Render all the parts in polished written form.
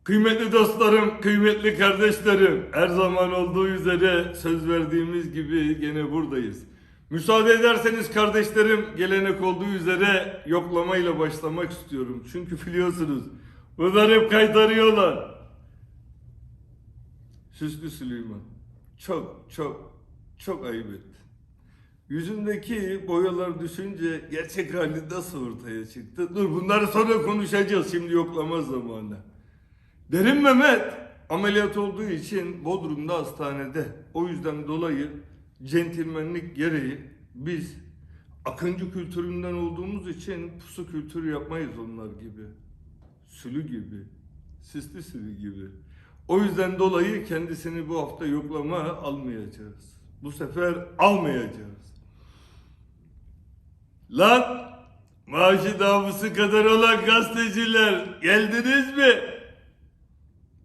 Kıymetli dostlarım, kıymetli kardeşlerim, her zaman olduğu üzere söz verdiğimiz gibi gene buradayız. Müsaade ederseniz kardeşlerim, gelenek olduğu üzere yoklamayla başlamak istiyorum. Çünkü biliyorsunuz bunlar hep kaytarıyorlar. Süslü Süleyman, çok ayıp etti. Yüzündeki boyalar düşünce gerçek hali nasıl ortaya çıktı? Dur, bunları sonra konuşacağız, şimdi yoklama zamanı. Derin Mehmet ameliyat olduğu için Bodrum'da hastanede. O yüzden dolayı centilmenlik gereği biz Akıncı kültüründen olduğumuz için pusu kültürü yapmayız onlar gibi. Sülü gibi. Sisli sülü gibi. O yüzden dolayı kendisini bu hafta yoklama almayacağız. Bu sefer almayacağız. Lan maaşı namusu kadar olan gazeteciler geldiniz mi?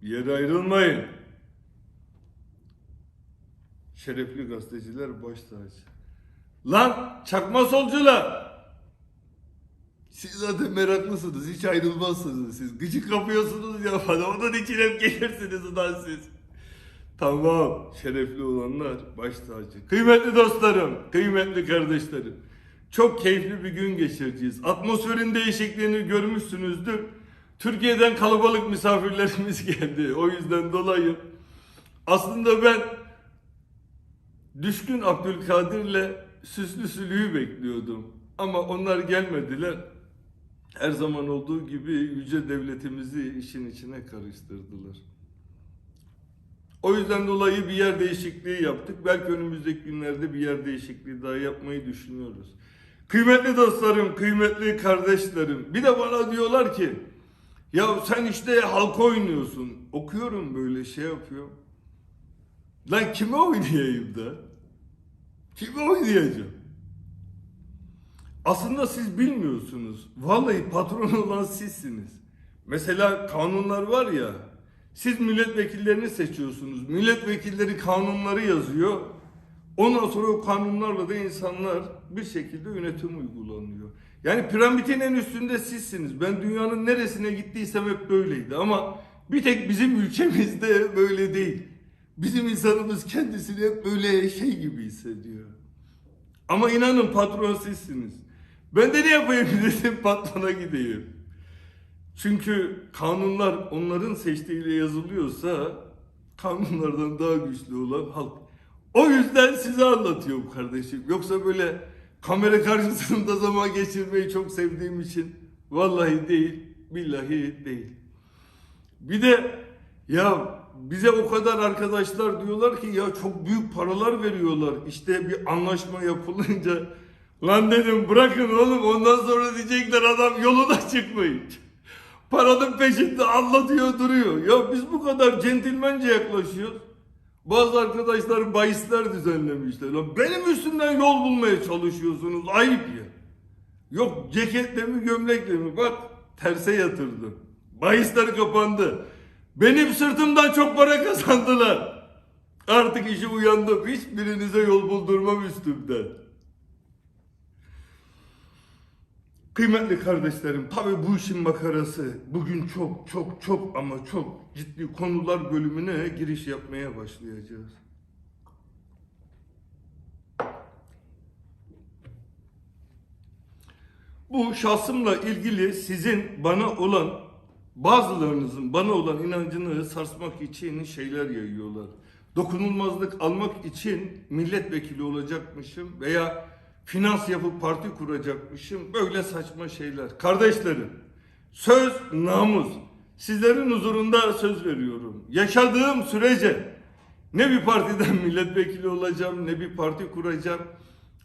Bir yere ayrılmayın. Şerefli gazeteciler baş tacı. Lan çakma solcular! Siz zaten meraklısınız, hiç ayrılmazsınız siz. Gıcık kapıyorsunuz ya bana, onun için hep gelirsiniz lan siz. Tamam, şerefli olanlar baş tacı. Kıymetli dostlarım, kıymetli kardeşlerim. Çok keyifli bir gün geçireceğiz. Atmosferin değişikliğini görmüşsünüzdür. Türkiye'den kalabalık misafirlerimiz geldi. O yüzden dolayı aslında ben Düşkün Abdülkadir'le Süslü Sülü'yü bekliyordum. Ama onlar gelmediler. Her zaman olduğu gibi yüce devletimizi işin içine karıştırdılar. O yüzden dolayı bir yer değişikliği yaptık. Belki önümüzdeki günlerde bir yer değişikliği daha yapmayı düşünüyoruz. Kıymetli dostlarım, kıymetli kardeşlerim. Bir de bana diyorlar ki, ya sen işte halka oynuyorsun. Okuyorum böyle şey yapıyorum. Lan kime oynayayım da? Kime oynayacağım? Aslında siz bilmiyorsunuz. Vallahi patron olan sizsiniz. Mesela kanunlar var ya. Siz milletvekillerini seçiyorsunuz. Milletvekilleri kanunları yazıyor. Ondan sonra o kanunlarla da insanlar bir şekilde yönetim uygulanıyor. Yani piramidin en üstünde sizsiniz. Ben dünyanın neresine gittiysem hep böyleydi. Ama bir tek bizim ülkemizde böyle değil. Bizim insanımız kendisini hep böyle şey gibi hissediyor. Ama inanın patron sizsiniz. Ben de ne yapayım dedim, patrona gideyim. Çünkü kanunlar onların seçtiğiyle yazılıyorsa kanunlardan daha güçlü olan halk. O yüzden size anlatıyorum kardeşim. Yoksa böyle kamera karşısında zaman geçirmeyi çok sevdiğim için vallahi değil, billahi değil. Bir de ya bize o kadar arkadaşlar diyorlar ki ya çok büyük paralar veriyorlar. İşte bir anlaşma yapılınca lan dedim bırakın oğlum, ondan sonra diyecekler adam yoluna çıkmayın. Paranın peşinde anlatıyor duruyor. Ya biz bu kadar centilmence yaklaşıyoruz. Bazı arkadaşlar bahisler düzenlemişler. Lan benim üstümden yol bulmaya çalışıyorsunuz. Ayıp ya. Yok ceketle mi gömlekle mi? Bak terse yatırdım. Bahisler kapandı. Benim sırtımdan çok para kazandılar. Artık işe uyandım. Hiçbirinize yol buldurmam üstümden. Kıymetli kardeşlerim, tabii bu işin makarası. Bugün çok ama çok ciddi konular bölümüne giriş yapmaya başlayacağız. Bu şahsımla ilgili sizin bana olan, bazılarınızın bana olan inancını sarsmak için şeyler yayıyorlar. Dokunulmazlık almak için milletvekili olacakmışım veya finans yapıp parti kuracakmışım. Böyle saçma şeyler. Kardeşlerim, söz namus. Sizlerin huzurunda söz veriyorum. Yaşadığım sürece ne bir partiden milletvekili olacağım, ne bir parti kuracağım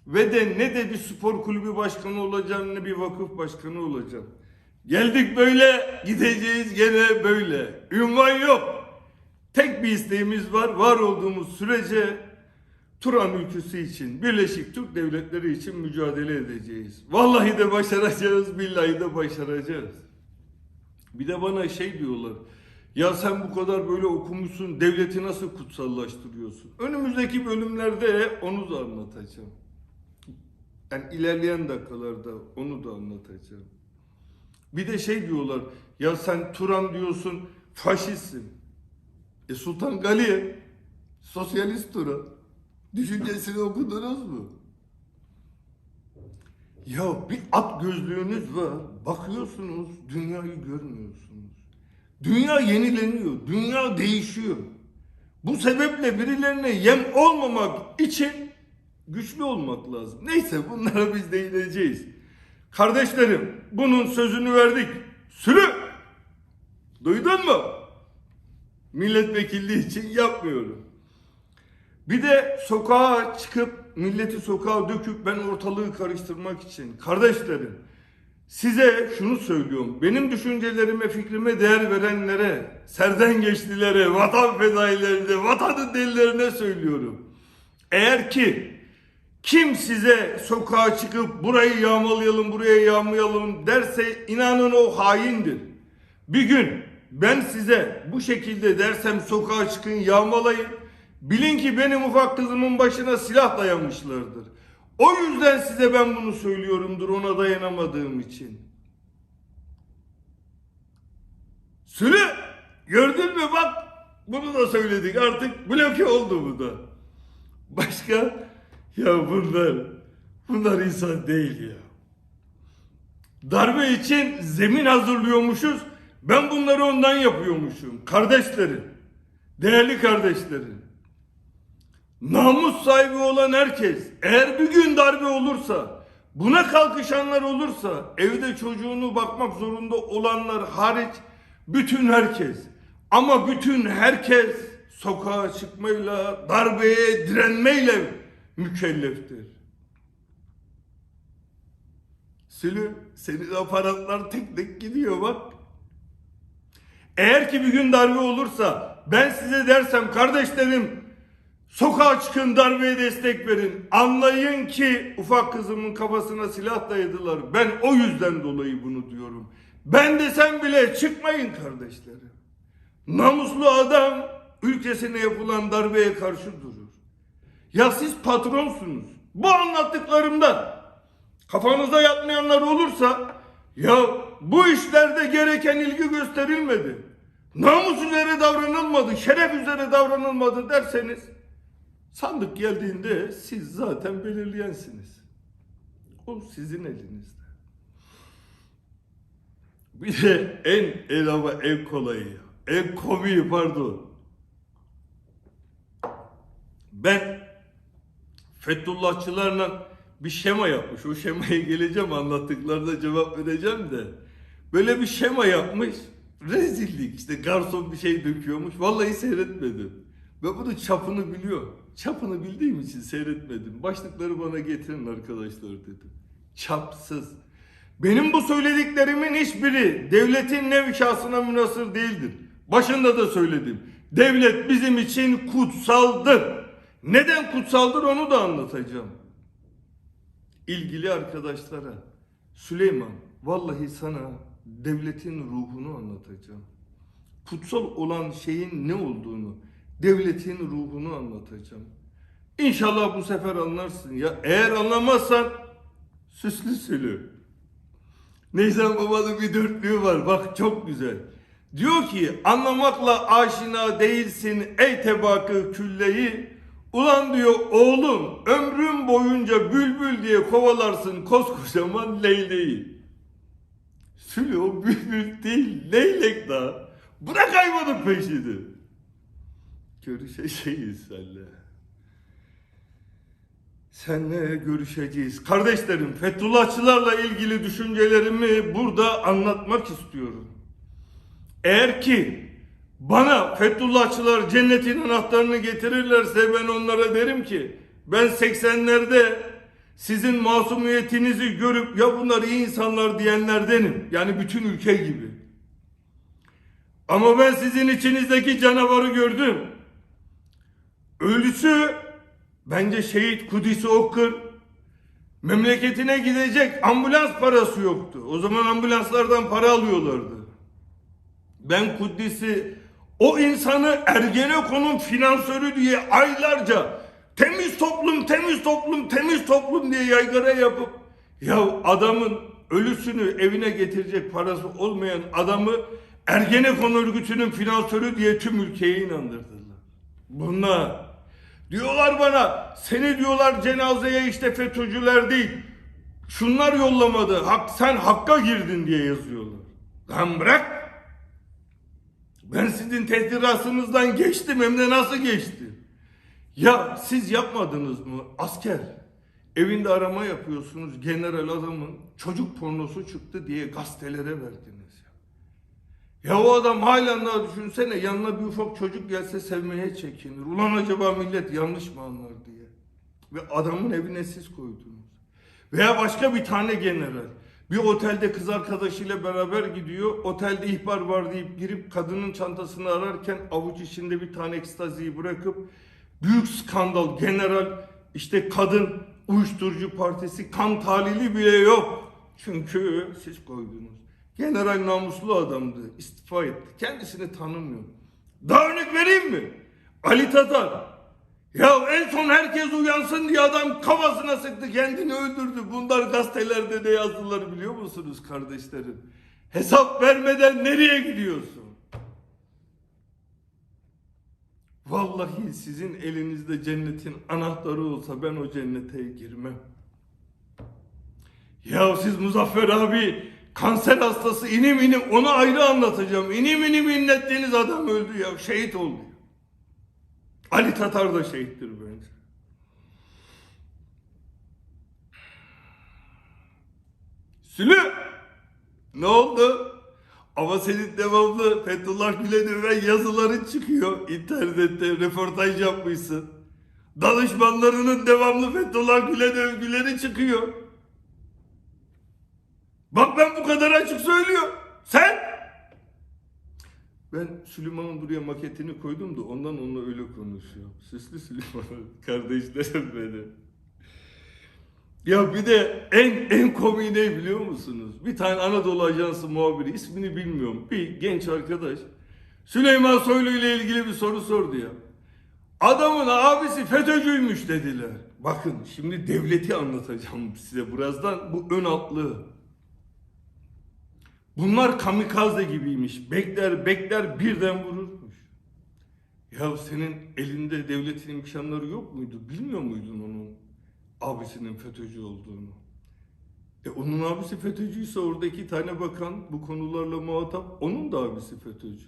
ve de ne de bir spor kulübü başkanı olacağım, ne bir vakıf başkanı olacağım. Geldik böyle, gideceğiz gene böyle. Ünvan yok. Tek bir isteğimiz var. Var olduğumuz sürece Turan ülküsü için, Birleşik Türk Devletleri için mücadele edeceğiz. Vallahi de başaracağız, billahi de başaracağız. Bir de bana şey diyorlar. Ya sen bu kadar böyle okumuşsun, devleti nasıl kutsallaştırıyorsun? Önümüzdeki bölümlerde onu da anlatacağım. Yani ilerleyen dakikalarda onu da anlatacağım. Bir de şey diyorlar. Ya sen Turan diyorsun, faşistsin. Sultan Galiye sosyalist duru. Düşüncesini okudunuz mu? Ya bir at gözlüğünüz var. Bakıyorsunuz, dünyayı görmüyorsunuz. Dünya yenileniyor, dünya değişiyor. Bu sebeple birilerine yem olmamak için güçlü olmak lazım. Neyse, bunlara biz değineceğiz. Kardeşlerim, bunun sözünü verdik. Sürü! Duydun mu? Milletvekilliği için yapmıyorum. Bir de sokağa çıkıp milleti sokağa döküp ben ortalığı karıştırmak için. Kardeşlerim, size şunu söylüyorum. Benim düşüncelerime, fikrime değer verenlere, serden geçtilere, vatan fedailerine, vatanın delilerine söylüyorum. Eğer ki kim size sokağa çıkıp burayı yağmalayalım, buraya yağmayalım derse, inanın o haindir. Bir gün ben size bu şekilde dersem sokağa çıkın, yağmalayın. Bilin ki benim ufak kızımın başına silah dayamışlardır. O yüzden size ben bunu söylüyorumdur, ona dayanamadığım için. Sürü! Gördün mü bak, bunu da söyledik, artık bloke oldu bu da. Başka? Ya bunlar insan değil ya. Darbe için zemin hazırlıyormuşuz, ben bunları ondan yapıyormuşum. Kardeşlerim, değerli kardeşlerim, namus sahibi olan herkes, eğer bir gün darbe olursa, buna kalkışanlar olursa, evde çocuğunu bakmak zorunda olanlar hariç, bütün herkes, ama bütün herkes sokağa çıkmayla, darbeye direnmeyle mükelleftir. Sülü, senin aparatlar tek tek gidiyor bak. Eğer ki bir gün darbe olursa, ben size dersem kardeşlerim, sokağa çıkın, darbeye destek verin. Anlayın ki ufak kızımın kafasına silah dayadılar. Ben o yüzden dolayı bunu diyorum. Ben desem bile çıkmayın kardeşlerim. Namuslu adam ülkesine yapılan darbeye karşı durur. Ya siz patronsunuz. Bu anlattıklarımdan kafanıza yatmayanlar olursa, ya bu işlerde gereken ilgi gösterilmedi, namus üzere davranılmadı, şeref üzere davranılmadı derseniz, sandık geldiğinde siz zaten belirleyensiniz. O sizin elinizde. Bir de en kolayı, en komiği pardon. Ben Fethullahçılarla bir şema yapmış. O şemaya geleceğim, anlattıklarına cevap vereceğim de. Böyle bir şema yapmış. Rezillik, işte garson bir şey döküyormuş. Vallahi seyretmedim. Ve bunun çapını biliyorum. Çapını bildiğim için seyretmedim. Başlıkları bana getirin arkadaşlar dedim. Çapsız. Benim bu söylediklerimin hiçbiri devletin nevkasına münhasır değildir. Başında da söyledim. Devlet bizim için kutsaldır. Neden kutsaldır onu da anlatacağım. İlgili arkadaşlara, Süleyman, vallahi sana devletin ruhunu anlatacağım. Kutsal olan şeyin ne olduğunu, devletin ruhunu anlatacağım. İnşallah bu sefer anlarsın ya. Eğer anlamazsan süslü sülü. Neyzen Baba'nın bir dörtlüğü var. Bak çok güzel. Diyor ki, anlamakla aşina değilsin ey tebakı külleyi. Ulan diyor oğlum, ömrüm boyunca bülbül diye kovalarsın koskocaman leyleği. Sülü o bülbül değil, leylek daha. Bırak hayvanın peşini. Görüşeceğiz seninle. Seninle görüşeceğiz. Kardeşlerim, Fethullahçılarla ilgili düşüncelerimi burada anlatmak istiyorum. Eğer ki bana Fethullahçılar cennetin anahtarını getirirlerse ben onlara derim ki, ben 80'lerde sizin masumiyetinizi görüp ya bunlar iyi insanlar diyenlerdenim. Yani bütün ülke gibi. Ama ben sizin içinizdeki canavarı gördüm. Ölüsü bence şehit Kudüs'ü okur. Memleketine gidecek ambulans parası yoktu. O zaman ambulanslardan para alıyorlardı. Ben Kudüs'ü, o insanı Ergenekon'un finansörü diye aylarca temiz toplum, temiz toplum, temiz toplum diye yaygara yapıp, ya adamın ölüsünü evine getirecek parası olmayan adamı Ergenekon örgütünün finansörü diye tüm ülkeye inandırdılar. Bunlar diyorlar bana, seni diyorlar cenazeye işte FETÖ'cüler değil, şunlar yollamadı, sen Hakk'a girdin diye yazıyorlar. Lan bırak! Ben sizin tehdiratınızdan geçtim, hem de nasıl geçtim? Ya siz yapmadınız mı? Asker evinde arama yapıyorsunuz, general adamın çocuk pornosu çıktı diye gazetelere verdiniz ya. Ya o adam halen daha düşünsene, yanına bir ufak çocuk gelse sevmeye çekinir. Ulan acaba millet yanlış mı anlar diye. Ve adamın evine siz koydunuz. Veya başka bir tane general bir otelde kız arkadaşıyla beraber gidiyor. Otelde ihbar var deyip girip kadının çantasını ararken avuç içinde bir tane ekstaziyi bırakıp büyük skandal, general işte kadın uyuşturucu partisi, kan tahlili bile yok. Çünkü siz koydunuz. General namuslu adamdı, istifa etti. Kendisini tanımıyor. Daha örnek vereyim mi? Ali Tatar. Ya en son herkes uyansın diye adam kafasına sıktı, kendini öldürdü. Bunlar gazetelerde de yazdılar, biliyor musunuz kardeşlerim? Hesap vermeden nereye gidiyorsun? Vallahi sizin elinizde cennetin anahtarı olsa ben o cennete girmem. Ya siz Muzaffer abi kanser hastası, inim inim, onu ayrı anlatacağım. İnim inim inlettiğiniz adam öldü ya, şehit oldu. Ali Tatar da şehittir bence. Sülü! Ne oldu? Ama senin devamlı Fethullah Gülen'e yazıların çıkıyor. İnternette röportaj yapmışsın. Danışmanlarının devamlı Fethullah Gülen övgüleri çıkıyor. Bak ben bu kadar açık söylüyorum. Sen? Ben Süleyman'ın buraya maketini koydum da ondan onunla öyle konuşuyor. Süslü Süleyman kardeşlerim benim. Ya bir de en komiği ne biliyor musunuz? Bir tane Anadolu Ajansı muhabiri, ismini bilmiyorum, bir genç arkadaş Süleyman Soylu ile ilgili bir soru sordu ya. Adamın abisi FETÖ'cüymüş dediler. Bakın şimdi devleti anlatacağım size birazdan, bu ön altlığı. Bunlar kamikaze gibiymiş. Bekler birden vururmuş. Ya senin elinde devletin imkanları yok muydu? Bilmiyor muydun onun abisinin FETÖ'cü olduğunu? Onun abisi FETÖ'cüyse orada 2 tane bakan bu konularla muhatap, onun da abisi FETÖ'cü.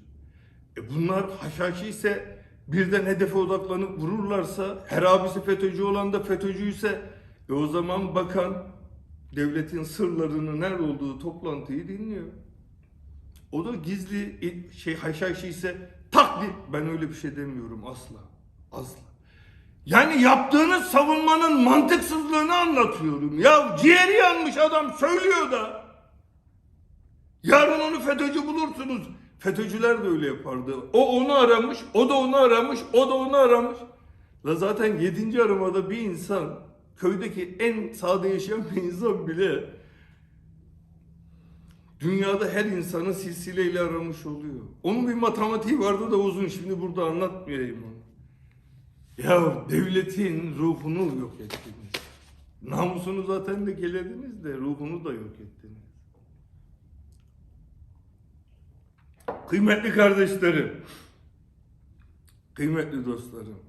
Bunlar haşhaşi ise birden hedefe odaklanıp vururlarsa, her abisi FETÖ'cü olan da FETÖ'cüyse o zaman bakan devletin sırlarının nerede olduğu toplantıyı dinliyor. O da gizli haşhaşi ise taklit. Ben öyle bir şey demiyorum asla. Asla. Yani yaptığınız savunmanın mantıksızlığını anlatıyorum. Ya ciğeri yanmış adam söylüyor da. Yarın onu FETÖ'cü bulursunuz. FETÖ'cüler de öyle yapardı. O onu aramış, o da onu aramış, o da onu aramış. La zaten 7. aramada bir insan, köydeki en sade yaşayan bir insan bile dünyada her insanı silsileyle aramış oluyor. Onun bir matematiği vardı da uzun, şimdi burada anlatmayayım onu. Ya devletin ruhunu yok ettiniz. Namusunu zaten de kelediniz de ruhunu da yok ettiniz. Kıymetli kardeşlerim, kıymetli dostlarım,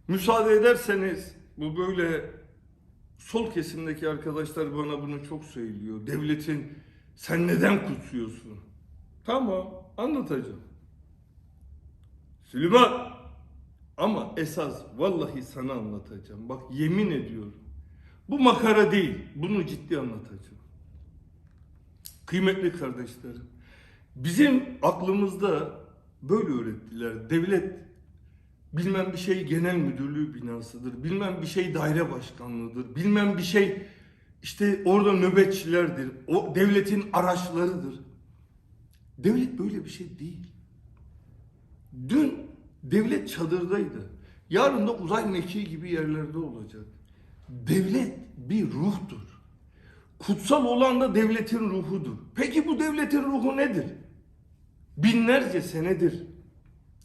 müsaade ederseniz bu böyle sol kesimdeki arkadaşlar bana bunu çok söylüyor. Devletin sen neden kutsuyorsun? Tamam, anlatacağım. Süleyman, ama esas vallahi sana anlatacağım. Bak yemin ediyorum. Bu makara değil, bunu ciddi anlatacağım. Kıymetli kardeşlerim, bizim aklımızda böyle öğrettiler. Devlet bilmem bir şey genel müdürlüğü binasıdır. Bilmem bir şey daire başkanlığıdır. Bilmem bir şey işte orada nöbetçilerdir. O devletin araçlarıdır. Devlet böyle bir şey değil. Dün devlet çadırdaydı. Yarın da uzay mekiği gibi yerlerde olacak. Devlet bir ruhtur. Kutsal olan da devletin ruhudur. Peki bu devletin ruhu nedir? Binlerce senedir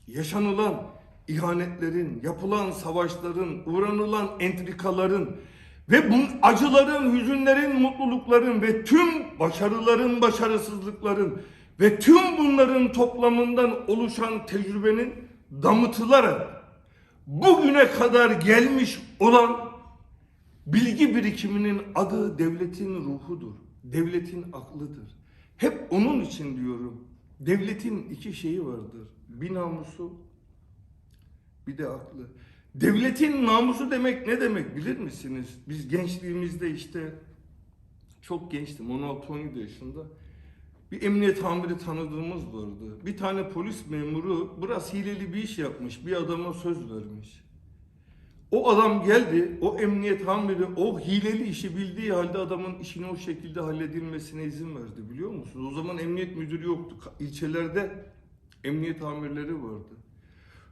yaşanılan ihanetlerin, yapılan savaşların, uğranılan entrikaların ve bu acıların, hüzünlerin, mutlulukların ve tüm başarıların, başarısızlıkların Ve tüm bunların toplamından oluşan tecrübenin damıtılarak bugüne kadar gelmiş olan bilgi birikiminin adı devletin ruhudur. Devletin aklıdır. Hep onun için diyorum. Devletin iki şeyi vardır. Bir namusu, bir de aklı. Devletin namusu demek ne demek bilir misiniz? Biz gençliğimizde işte çok gençtim, 16-17 yaşında. Bir emniyet amiri tanıdığımız vardı. Bir tane polis memuru biraz hileli bir iş yapmış. Bir adama söz vermiş. O adam geldi, o emniyet amiri o hileli işi bildiği halde adamın işini o şekilde halledilmesine izin verdi, biliyor musunuz? O zaman emniyet müdürü yoktu. İlçelerde emniyet amirleri vardı.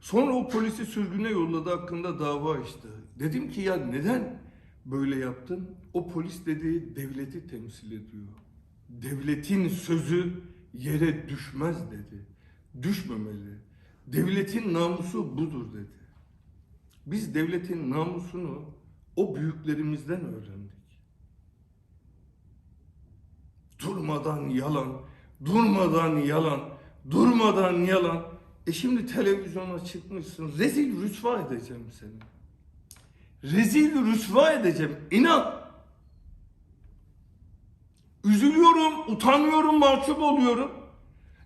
Sonra o polisi sürgüne yolladı, hakkında dava açtı. Dedim ki ya neden böyle yaptın? O polis dedi devleti temsil ediyor. Devletin sözü yere düşmez dedi. Düşmemeli. Devletin namusu budur dedi. Biz devletin namusunu o büyüklerimizden öğrendik. Durmadan yalan, durmadan yalan, durmadan yalan. Şimdi televizyona çıkmışsın, rezil rüsva edeceğim seni. Rezil rüsva edeceğim, inan. Üzülüyorum, utanıyorum, mahcup oluyorum.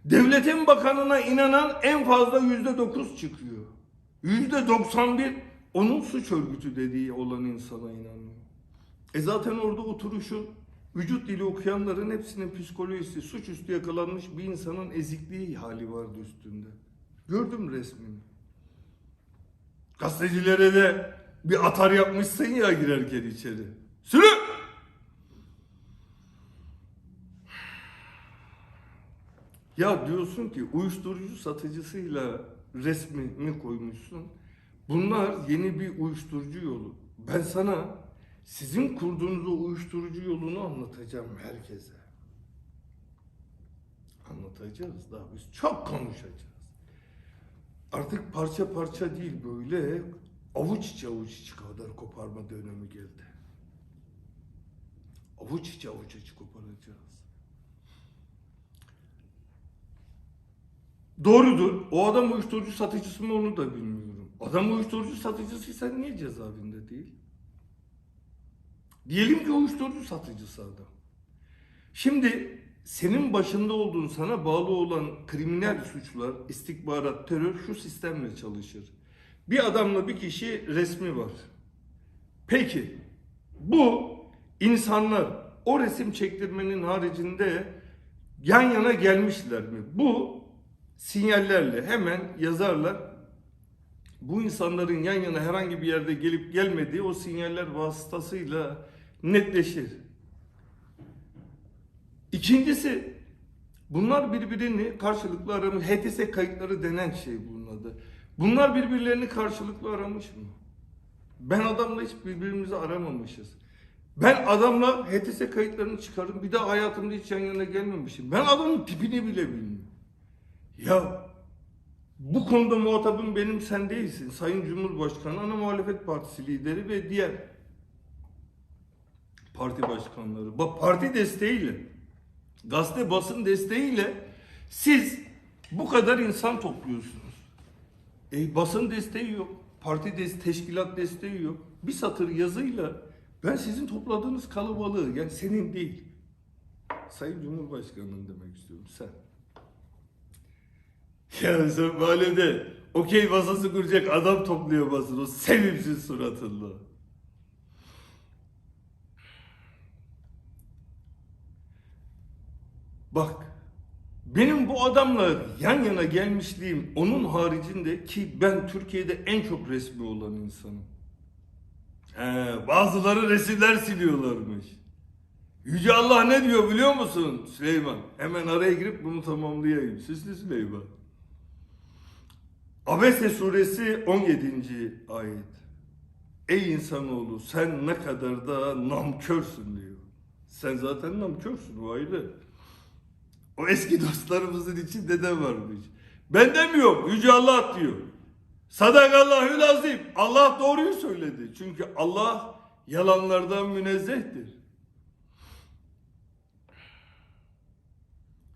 Devletin bakanına inanan en fazla %9 çıkıyor. %91 onun suç örgütü dediği olan insana inanıyor. Zaten orada oturuşun, vücut dili okuyanların hepsinin psikolojisi, suçüstü yakalanmış bir insanın ezikliği hali vardı üstünde. Gördüm resmini. Gazetecilere de bir atar yapmışsın ya girerken içeri. Sürü! Ya diyorsun ki uyuşturucu satıcısıyla resmini koymuşsun. Bunlar yeni bir uyuşturucu yolu. Ben sana sizin kurduğunuz o uyuşturucu yolunu anlatacağım herkese. Anlatacağız daha biz çok konuşacağız. Artık parça parça değil böyle avuç içi kadar koparma dönemi geldi. Avuç içi koparacağız. Doğrudur. O adam uyuşturucu satıcısı mı onu da bilmiyorum. Adam uyuşturucu satıcısıysa niye cezaevinde değil? Diyelim ki uyuşturucu satıcısı adam. Şimdi senin başında olduğun, sana bağlı olan kriminal suçlar, istihbarat, terör şu sistemle çalışır. Bir adamla bir kişi resmi var. Peki bu insanlar o resim çektirmenin haricinde yan yana gelmişler mi? Bu sinyallerle hemen yazarlar. Bu insanların yan yana herhangi bir yerde gelip gelmediği o sinyaller vasıtasıyla netleşir. İkincisi, bunlar birbirini karşılıklı aramış. HTS kayıtları denen şey bunun adı. Bunlar birbirlerini karşılıklı aramış mı? Ben adamla hiç birbirimizi aramamışız. Ben adamla HTS kayıtlarını çıkardım. Bir daha hayatımda hiç yan yana gelmemişim. Ben adamın tipini bile bilmiyorum. Ya bu konuda muhatabım benim, sen değilsin. Sayın Cumhurbaşkanı, ana muhalefet partisi lideri ve diğer parti başkanları. Parti desteğiyle, gazete basın desteğiyle siz bu kadar insan topluyorsunuz. Basın desteği yok. Parti teşkilat desteği yok. Bir satır yazıyla ben sizin topladığınız kalabalığı, yani senin değil, Sayın Cumhurbaşkanı'nın demek istiyorum, sen. Yani sen mahallede okey masası kuracak adam topluyor basın, o sevimsiz suratınla. Bak, benim bu adamla yan yana gelmişliğim onun haricinde, ki ben Türkiye'de en çok resmi olan insanım. Bazıları resimler siliyorlarmış. Yüce Allah ne diyor biliyor musun Süleyman? Hemen araya girip bunu tamamlayayım. Süslü Süleyman. Abese suresi 17. ayet. Ey insanoğlu sen ne kadar da namkörsün diyor. Sen zaten namkörsün, o ayrı. O eski dostlarımızın içinde de varmış. Ben demiyorum, Yüce Allah diyor. Sadakallahül azim. Allah doğruyu söyledi. Çünkü Allah yalanlardan münezzehtir.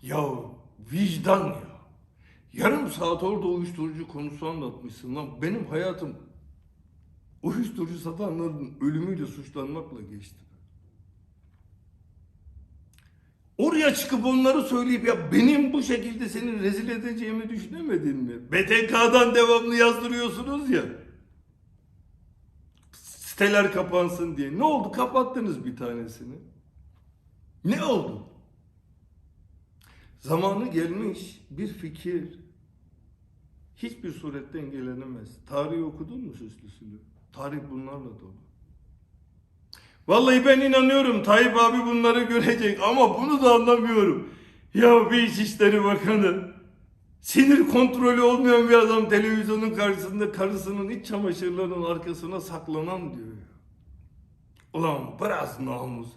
Ya Vicdan ya. Yarım saat orada uyuşturucu konusu anlatmışsın lan. Benim hayatım uyuşturucu satanların ölümüyle suçlanmakla geçti. Oraya çıkıp onları söyleyip ya benim bu şekilde seni rezil edeceğimi düşünemedin mi? BTK'dan devamlı yazdırıyorsunuz ya. Siteler kapansın diye. Ne oldu? Kapattınız bir tanesini. Ne oldu? Zamanı gelmiş bir fikir hiçbir surette engellenemez. Tarihi okudun mu süslüsünü? Tarih bunlarla dolu. Vallahi ben inanıyorum Tayyip abi bunları görecek ama bunu da anlamıyorum. Ya bir İçişleri Bakanı sinir kontrolü olmayan bir adam televizyonun karşısında karısının iç çamaşırlarının arkasına saklanan diyor ya. Ulan biraz namus,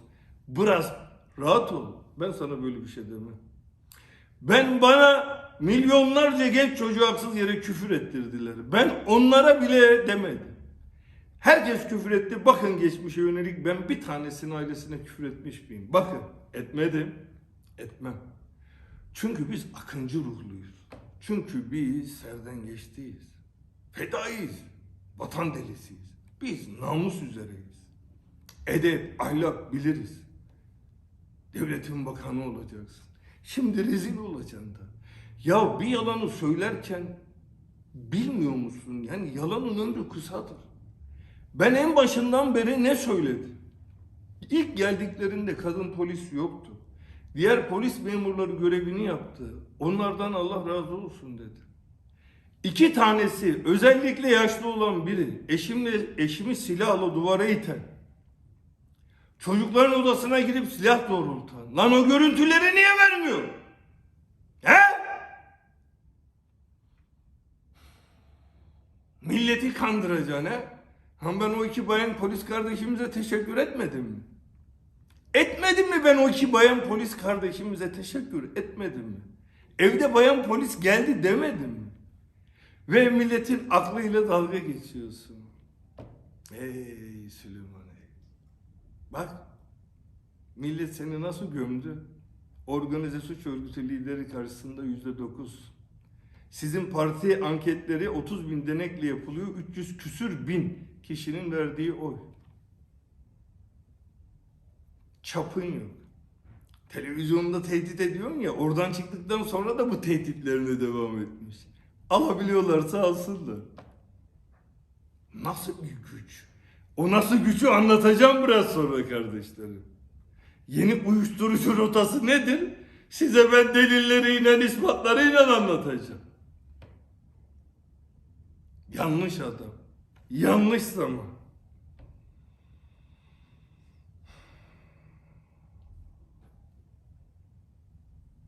biraz rahat ol. Ben sana böyle bir şey demem. Bana milyonlarca genç çocuğu haksız yere küfür ettirdiler. Ben onlara bile demedim. Herkes küfür etti. Bakın geçmişe yönelik ben bir tanesinin ailesine küfür etmiş miyim? Bakın etmedim. Etmem. Çünkü biz akıncı ruhluyuz. Çünkü biz serden geçtiyiz. Fedaiyiz. Vatan delisiyiz. Biz namus üzereyiz. Edep, ahlak biliriz. Devletin bakanı olacaksın. Şimdi rezil olacaksın da. Ya bir yalanı söylerken bilmiyor musun? Yani yalanın ömrü kısadır. Ben en başından beri ne söyledim? İlk geldiklerinde kadın polis yoktu. Diğer polis memurları görevini yaptı. Onlardan Allah razı olsun dedi. 2 tanesi özellikle yaşlı olan biri eşimi silahla duvara iten, çocukların odasına girip silah doğrultan. Lan o görüntüleri niye vermiyor? He? Milleti kandıracaksın he? Ben o 2 bayan polis kardeşimize teşekkür etmedim mi? Etmedim mi ben o 2 bayan polis kardeşimize teşekkür etmedim mi? Evde bayan polis geldi demedim mi? Ve milletin aklıyla dalga geçiyorsun. Ey Süleyman ey. Bak millet seni nasıl gömdü? Organize suç örgütü lideri karşısında %9. Sizin parti anketleri 30 bin denekle yapılıyor. 300 küsür bin kişinin verdiği oy. Çapın yok. Televizyonda tehdit ediyorsun ya, oradan çıktıktan sonra da bu tehditlerine devam etmiş. Alabiliyorlarsa alsınlar. Nasıl bir güç? O nasıl gücü anlatacağım biraz sonra kardeşlerim. Yeni uyuşturucu rotası nedir? Size ben delilleriyle, ispatlarıyla anlatacağım. Yanlış adam. Yanlış zaman.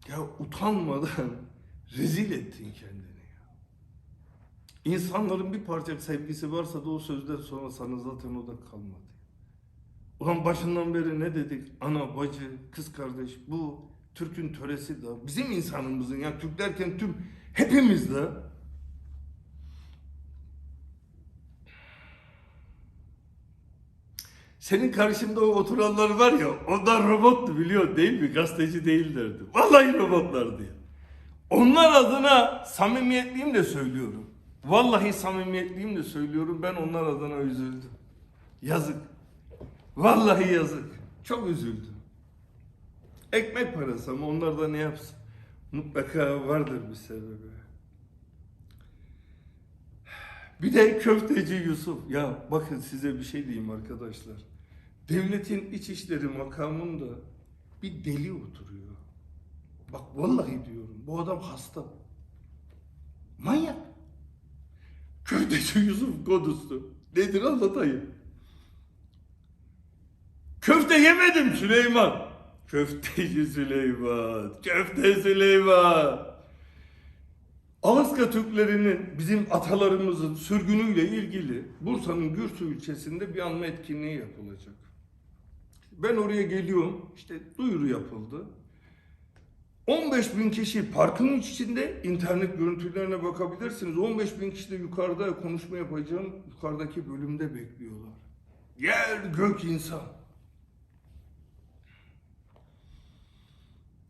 Ya utanmadan rezil ettin kendini ya. İnsanların bir parça sevgisi varsa da o sözden sonra sana zaten o da kalmadı. Ulan başından beri ne dedik? Ana, bacı, kız kardeş, bu Türk'ün töresi de, bizim insanımızın, ya Türk derken tüm hepimiz de. Senin karşında o oturanlar var ya, onlar robottu biliyor değil mi? Gazeteci değillerdi. Vallahi robotlardı ya. Onlar adına samimiyetliyimle söylüyorum. Vallahi samimiyetliyimle söylüyorum. Ben onlar adına üzüldüm. Yazık. Vallahi yazık. Çok üzüldüm. Ekmek parası ama onlar da ne yapsın? Mutlaka vardır bir sebebi. Bir de köfteci Yusuf. Ya bakın size bir şey diyeyim arkadaşlar. Devletin İçişleri makamında bir deli oturuyor. Bak vallahi diyorum bu adam hasta. Manyak. Köfteci Yusuf kodusu. Nedir anlatayım. Köfte yemedim Süleyman. Köfteci Süleyman. Köfte Süleyman. Alaska Türklerinin, bizim atalarımızın sürgünüyle ilgili Bursa'nın Gürsu ilçesinde bir anma etkinliği yapılacak. Ben oraya geliyorum, işte duyuru yapıldı. 15 bin kişi parkın içinde, internet görüntülerine bakabilirsiniz. 15 bin kişi de yukarıda konuşma yapacağım, yukarıdaki bölümde bekliyorlar. Yer gök insan.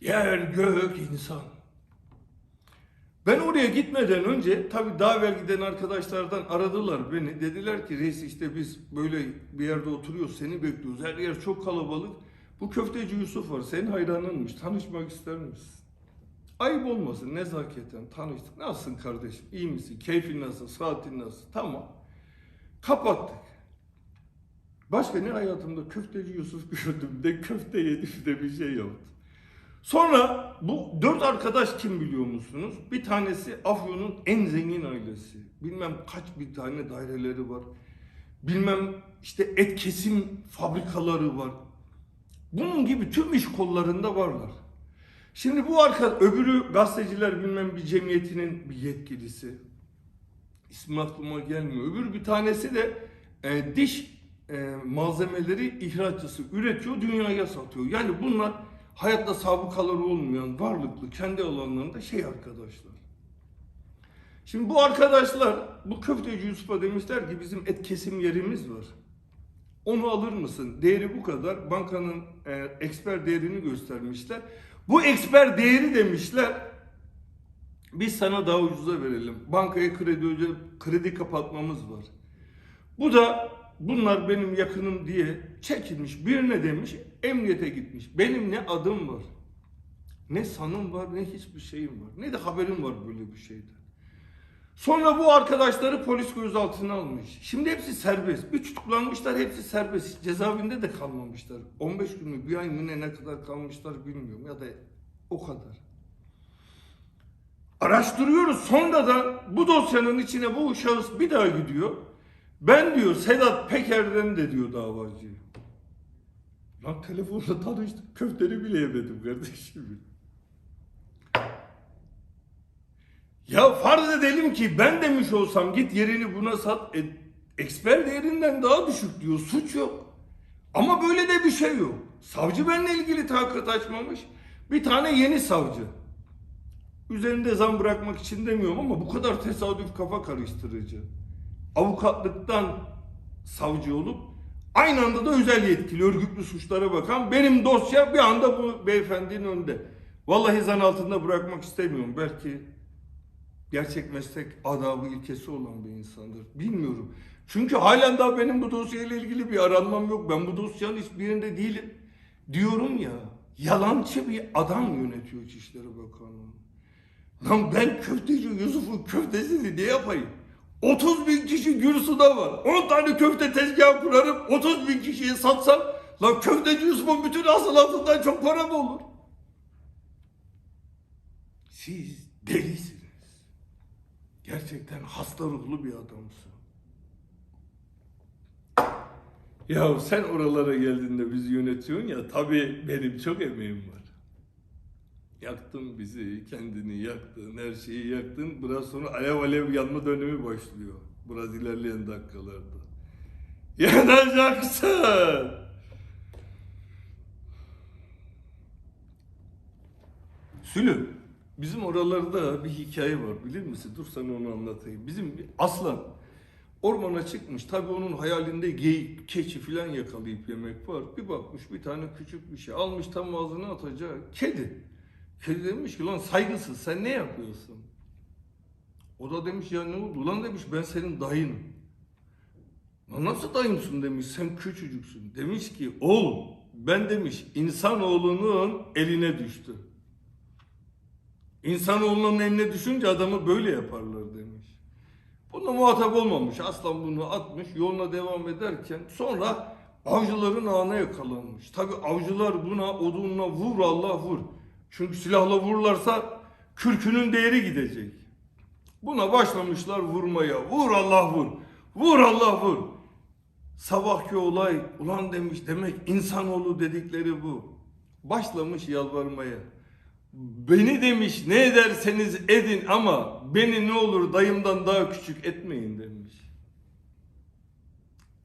Yer gök insan. Ben oraya gitmeden önce tabii daha evvel giden arkadaşlardan aradılar beni. Dediler ki reis işte biz böyle bir yerde oturuyoruz, seni bekliyoruz. Her yer çok kalabalık. Bu köfteci Yusuf var, senin hayranınmış. Tanışmak ister misin? Ayıp olmasın, nezaketen tanıştık. Nasılsın kardeşim? İyi misin? Keyfin nasıl? Saatin nasıl? Tamam. Kapattık. Başka ne hayatımda köfteci Yusuf gördüm de köfte yedim de bir şey yaptım. Sonra bu 4 arkadaş kim biliyor musunuz? Bir tanesi Afyon'un en zengin ailesi. Bilmem kaç bir tane daireleri var. Bilmem işte et kesim fabrikaları var. Bunun gibi tüm iş kollarında varlar. Şimdi bu öbürü gazeteciler bilmem bir cemiyetinin bir yetkilisi. İsmi aklıma gelmiyor. Öbür bir tanesi de diş malzemeleri ihraççısı, üretiyor, dünyaya satıyor. Yani bunlar hayatta sabıkaları olmayan, varlıklı, kendi alanlarında arkadaşlar. Şimdi bu arkadaşlar, bu köfteci Yusuf'a demişler ki bizim et kesim yerimiz var. Onu alır mısın? Değeri bu kadar. Bankanın eksper değerini göstermişler. Bu eksper değeri demişler, biz sana daha ucuza verelim. Bankaya kredi kapatmamız var. Bu da bunlar benim yakınım diye çekilmiş. Birine demiş, emniyete gitmiş. Benim ne adım var, ne sanım var, ne hiçbir şeyim var. Ne de haberim var böyle bir şeyden. Sonra bu arkadaşları polis gözaltına almış. Şimdi hepsi serbest. Bir tutuklanmışlar, hepsi serbest. Cezaevinde de kalmamışlar. 15 gün mü, bir ay mı ne kadar kalmışlar bilmiyorum. Ya da o kadar. Araştırıyoruz. Sonra da bu dosyanın içine bu şahıs bir daha gidiyor. Ben diyor Sedat Peker'den de diyor davacı. Lan telefonla tanıştık. Köfteni bile yemedim kardeşim. Ya farz edelim ki ben demiş olsam git yerini buna sat. Eksper değerinden daha düşük diyor. Suç yok. Ama böyle de bir şey yok. Savcı benimle ilgili tahakkuk açmamış. Bir tane yeni savcı. Üzerinde zam bırakmak için demiyorum ama bu kadar tesadüf kafa karıştırıcı. Avukatlıktan savcı olup aynı anda da özel yetkili örgütlü suçlara bakan benim dosya bir anda bu beyefendinin önünde. Vallahi zan altında bırakmak istemiyorum. Belki gerçek meslek adabı ilkesi olan bir insandır. Bilmiyorum. Çünkü halen daha benim bu dosyayla ilgili bir aranmam yok. Ben bu dosyanın hiçbirinde değilim. Diyorum ya, yalancı bir adam yönetiyor İçişleri Bakanlığı. Lan ben köfteci Yusuf'un köftesini ne yapayım? 30 bin kişi Gürsu'da var. 10 tane köfte tezgahı kurarım. 30 bin kişiye satsam lan köfteci Yusuf'un bütün hasılatından çok para mı olur? Siz delisiniz. Gerçekten hasta ruhlu bir adamsın. Ya sen oralara geldiğinde bizi yönetiyorsun ya, tabii benim çok emeğim var. Yaktın bizi, kendini yaktın, her şeyi yaktın. Biraz sonra alev alev yanma dönemi başlıyor. Biraz ilerleyen dakikalarda. Yanacaksın. Sülü, bizim oralarda bir hikaye var bilir misin? Dur sana onu anlatayım. Bizim bir aslan ormana çıkmış. Tabii onun hayalinde geyik, keçi filan yakalayıp yemek var. Bir bakmış bir tane küçük bir şey almış, tam ağzına atacak. Kedi. Kedi demiş ki lan saygısız sen ne yapıyorsun? O da demiş ya ne oldu? Ulan demiş ben senin dayınım. Lan nasıl dayımsın demiş, sen küçücüksün. Demiş ki oğlum ben demiş insanoğlunun eline düştü. İnsanoğlunun eline düşünce adamı böyle yaparlar demiş. Bununla muhatap olmamış. Aslan bunu atmış, yoluna devam ederken sonra avcıların ağına yakalanmış. Tabi avcılar buna odunla vur Allah vur. Çünkü silahla vururlarsa kürkünün değeri gidecek. Buna başlamışlar vurmaya. Vur Allah vur. Vur Allah vur. Sabahki olay ulan demiş demek insanoğlu dedikleri bu. Başlamış yalvarmaya. Beni demiş ne ederseniz edin ama beni ne olur dayımdan daha küçük etmeyin demiş.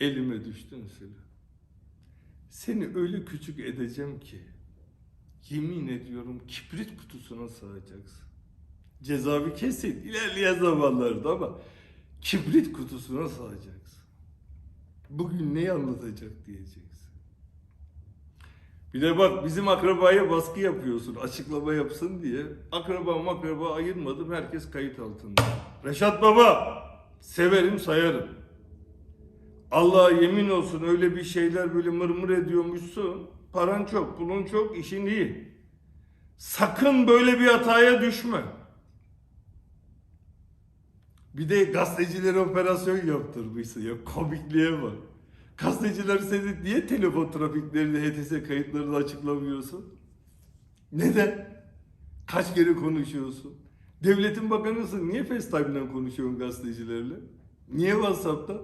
Elime düştün Sülü. Seni öyle küçük edeceğim ki yemin ediyorum kibrit kutusuna sığacaksın. Cezabı kesin ilerleyen zamanlarda ama kibrit kutusuna sığacaksın. Bugün neyi anlatacak diyeceksin. Bir de bak bizim akrabaya baskı yapıyorsun açıklama yapsın diye. Akraba ayırmadım, herkes kayıt altında. Reşat Baba, severim sayarım. Allah'a yemin olsun öyle bir şeyler böyle mırmır ediyormuşsun. Paran çok, pulun çok, işin iyi. Sakın böyle bir hataya düşme. Bir de gazetecilere operasyon yaptırmışsın ya, komikliğe bak. Gazeteciler seni niye telefon trafiklerini, HTS kayıtlarını açıklamıyorsun? Neden? Kaç kere konuşuyorsun? Devletin bakanısın, niye FaceTime'dan konuşuyorsun gazetecilerle? Niye WhatsApp'ta?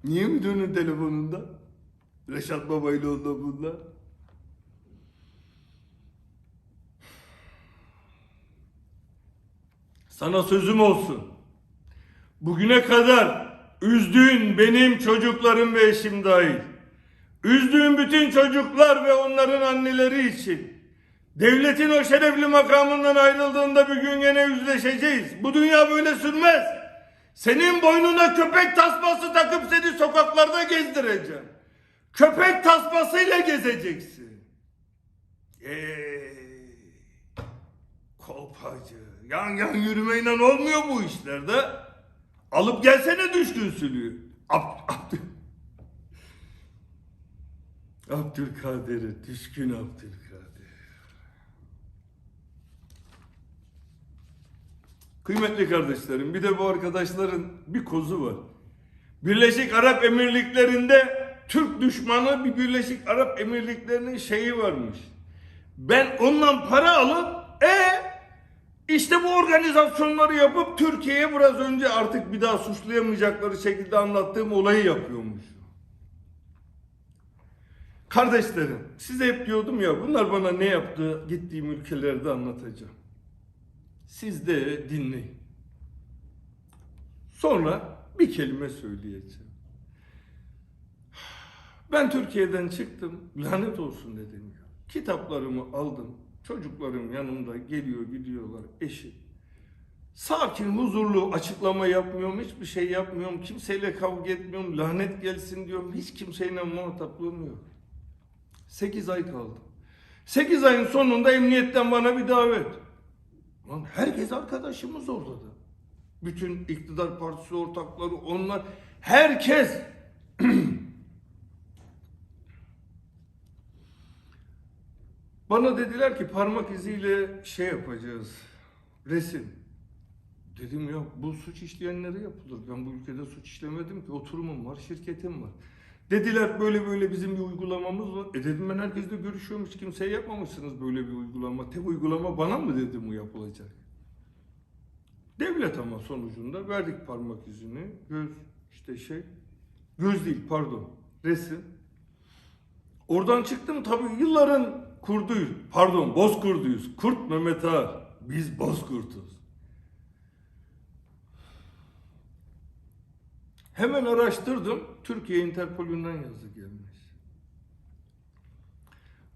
Niye müdürünün telefonunda? Reşat Baba ile onda bunda. Sana sözüm olsun. Bugüne kadar üzdüğün benim çocuklarım ve eşim dahil, üzdüğün bütün çocuklar ve onların anneleri için devletin o şerefli makamından ayrıldığında bir gün gene yüzleşeceğiz. Bu dünya böyle sürmez. Senin boynuna köpek tasması takıp seni sokaklarda gezdireceğim. Köpek tasmasıyla gezeceksin. Kolpacı. Yan yan yürümeyle olmuyor bu işlerde. Alıp gelsene düşkünsülüğü. Abdülkadir'e düşkün Abdülkadir. Kıymetli kardeşlerim, bir de bu arkadaşların bir kozu var. Birleşik Arap Emirlikleri'nde Türk düşmanı bir Birleşik Arap Emirlikleri'nin şeyi varmış. Ben ondan para alıp işte bu organizasyonları yapıp Türkiye'ye biraz önce artık bir daha suçlayamayacakları şekilde anlattığım olayı yapıyormuş. Kardeşlerim, size hep diyordum ya, bunlar bana ne yaptı gittiğim ülkelerde anlatacağım. Siz de dinleyin. Sonra bir kelime söyleyeceğim. Ben Türkiye'den çıktım, lanet olsun dedim ya. Kitaplarımı aldım, çocuklarım yanımda geliyor gidiyorlar, eşim. Sakin, huzurlu, açıklama yapmıyorum, hiçbir şey yapmıyorum, kimseyle kavga etmiyorum, lanet gelsin diyorum, hiç kimseyle muhataplığım yok. 8 ay kaldı. 8 ayın sonunda emniyetten bana bir davet. Lan herkes arkadaşımız orada da. Bütün iktidar partisi ortakları, onlar, herkes. Bana dediler ki parmak iziyle şey yapacağız, resim. Dedim ya bu suç işleyenlere yapılır. Ben bu ülkede suç işlemedim ki, oturumum var, şirketim var. Dediler böyle böyle bizim bir uygulamamız var. Dedim ben herkesle görüşüyorum, hiç kimseye yapmamışsınız böyle bir uygulama. Tek uygulama bana mı dedim bu yapılacak. Devlet ama sonucunda verdik parmak izini, göz değil pardon, resim. Oradan çıktım tabii yılların kurduyuz, bozkurduyuz. Kurt Mehmet Ağa, biz bozkurtuz. Hemen araştırdım, Türkiye Interpol'ünden yazı gelmiş.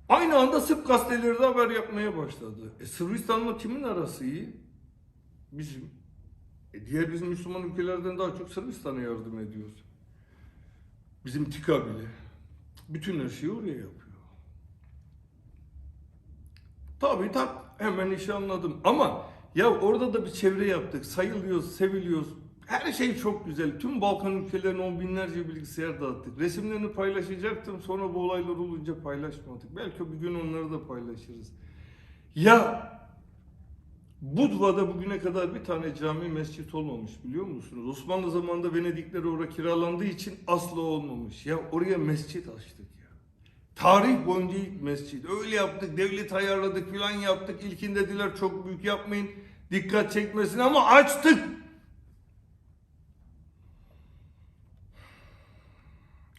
Aynı anda Sırp gazeteleri de haber yapmaya başladı. Sırbistan'la kimin arası iyi? Bizim. Diğer bizim Müslüman ülkelerden daha çok Sırbistan'a yardım ediyoruz. Bizim TİKA bile. Bütün her şeyi oraya yapıyor. Tabii hemen işi anladım. Ama ya orada da bir çevre yaptık. Sayılıyoruz, seviliyoruz. Her şey çok güzel. Tüm Balkan ülkelerine on binlerce bilgisayar dağıttık. Resimlerini paylaşacaktım. Sonra bu olaylar olunca paylaşmadık. Belki bir gün onları da paylaşırız. Ya Budva'da bugüne kadar bir tane cami mescit olmamış biliyor musunuz? Osmanlı zamanında Venedikler oraya kiralandığı için asla olmamış. Ya oraya mescit açtık ya. Tarih boyunca ilk mescid. Öyle yaptık, devlet ayarladık filan yaptık. İlkinde dediler çok büyük yapmayın, dikkat çekmesin ama açtık.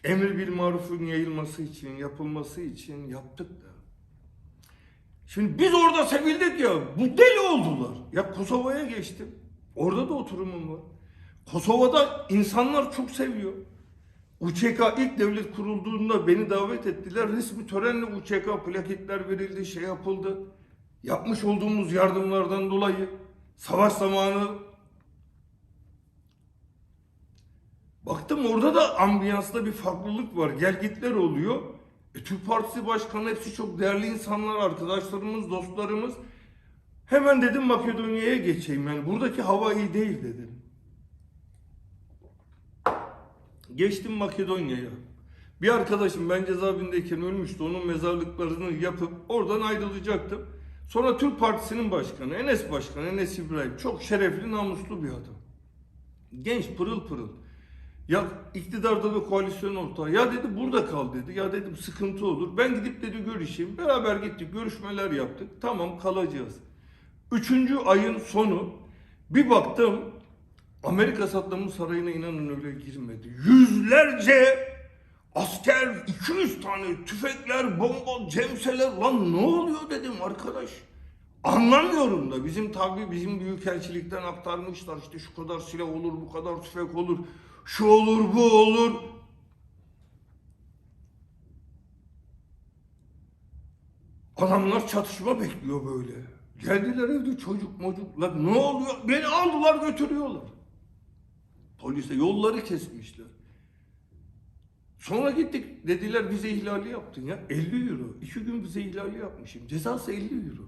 Emir bil marufun yayılması için, yapılması için yaptık da. Şimdi biz orada sevildik ya, bu deli oldular. Ya Kosova'ya geçtim. Orada da oturumum var. Kosova'da insanlar çok seviyor. UÇK ilk devlet kurulduğunda beni davet ettiler. Resmi törenle UÇK plaketler verildi, şey yapıldı. Yapmış olduğumuz yardımlardan dolayı savaş zamanı baktım orada da ambiyansta bir farklılık var. Gelgitler oluyor. Türk Partisi Başkanı, hepsi çok değerli insanlar, arkadaşlarımız, dostlarımız. Hemen dedim Makedonya'ya geçeyim. Yani buradaki hava iyi değil dedim. Geçtim Makedonya'ya. Bir arkadaşım, ben cezaevindeyken ölmüştü. Onun mezarlıklarını yapıp oradan ayrılacaktım. Sonra Türk Partisi'nin başkanı, Enes Başkan, Enes İbrahim. Çok şerefli, namuslu bir adam. Genç, pırıl pırıl. Ya iktidarda da koalisyon ortağı. Ya dedi burada kal dedi. Ya dedim sıkıntı olur. Ben gidip dedi görüşeyim. Beraber gittik, görüşmeler yaptık. Tamam, kalacağız. 3. ayın sonu bir baktım, Amerika Saddam'ın sarayına inanın öyle girmedi. Yüzlerce asker, 200 tane tüfekler, bomba, cemseler. Lan ne oluyor dedim arkadaş. Anlamıyorum da bizim büyükelçilikten aktarmışlar, işte şu kadar silah olur, bu kadar tüfek olur, şu olur, bu olur. Adamlar çatışma bekliyor böyle. Geldiler evde çocuk mocuklar, ne oluyor? Beni aldılar götürüyorlar. Polise yolları kesmişler. Sonra gittik, dediler vize ihlali yaptın ya. 50 euro. 2 gün vize ihlali yapmışım. Cezası 50 euro.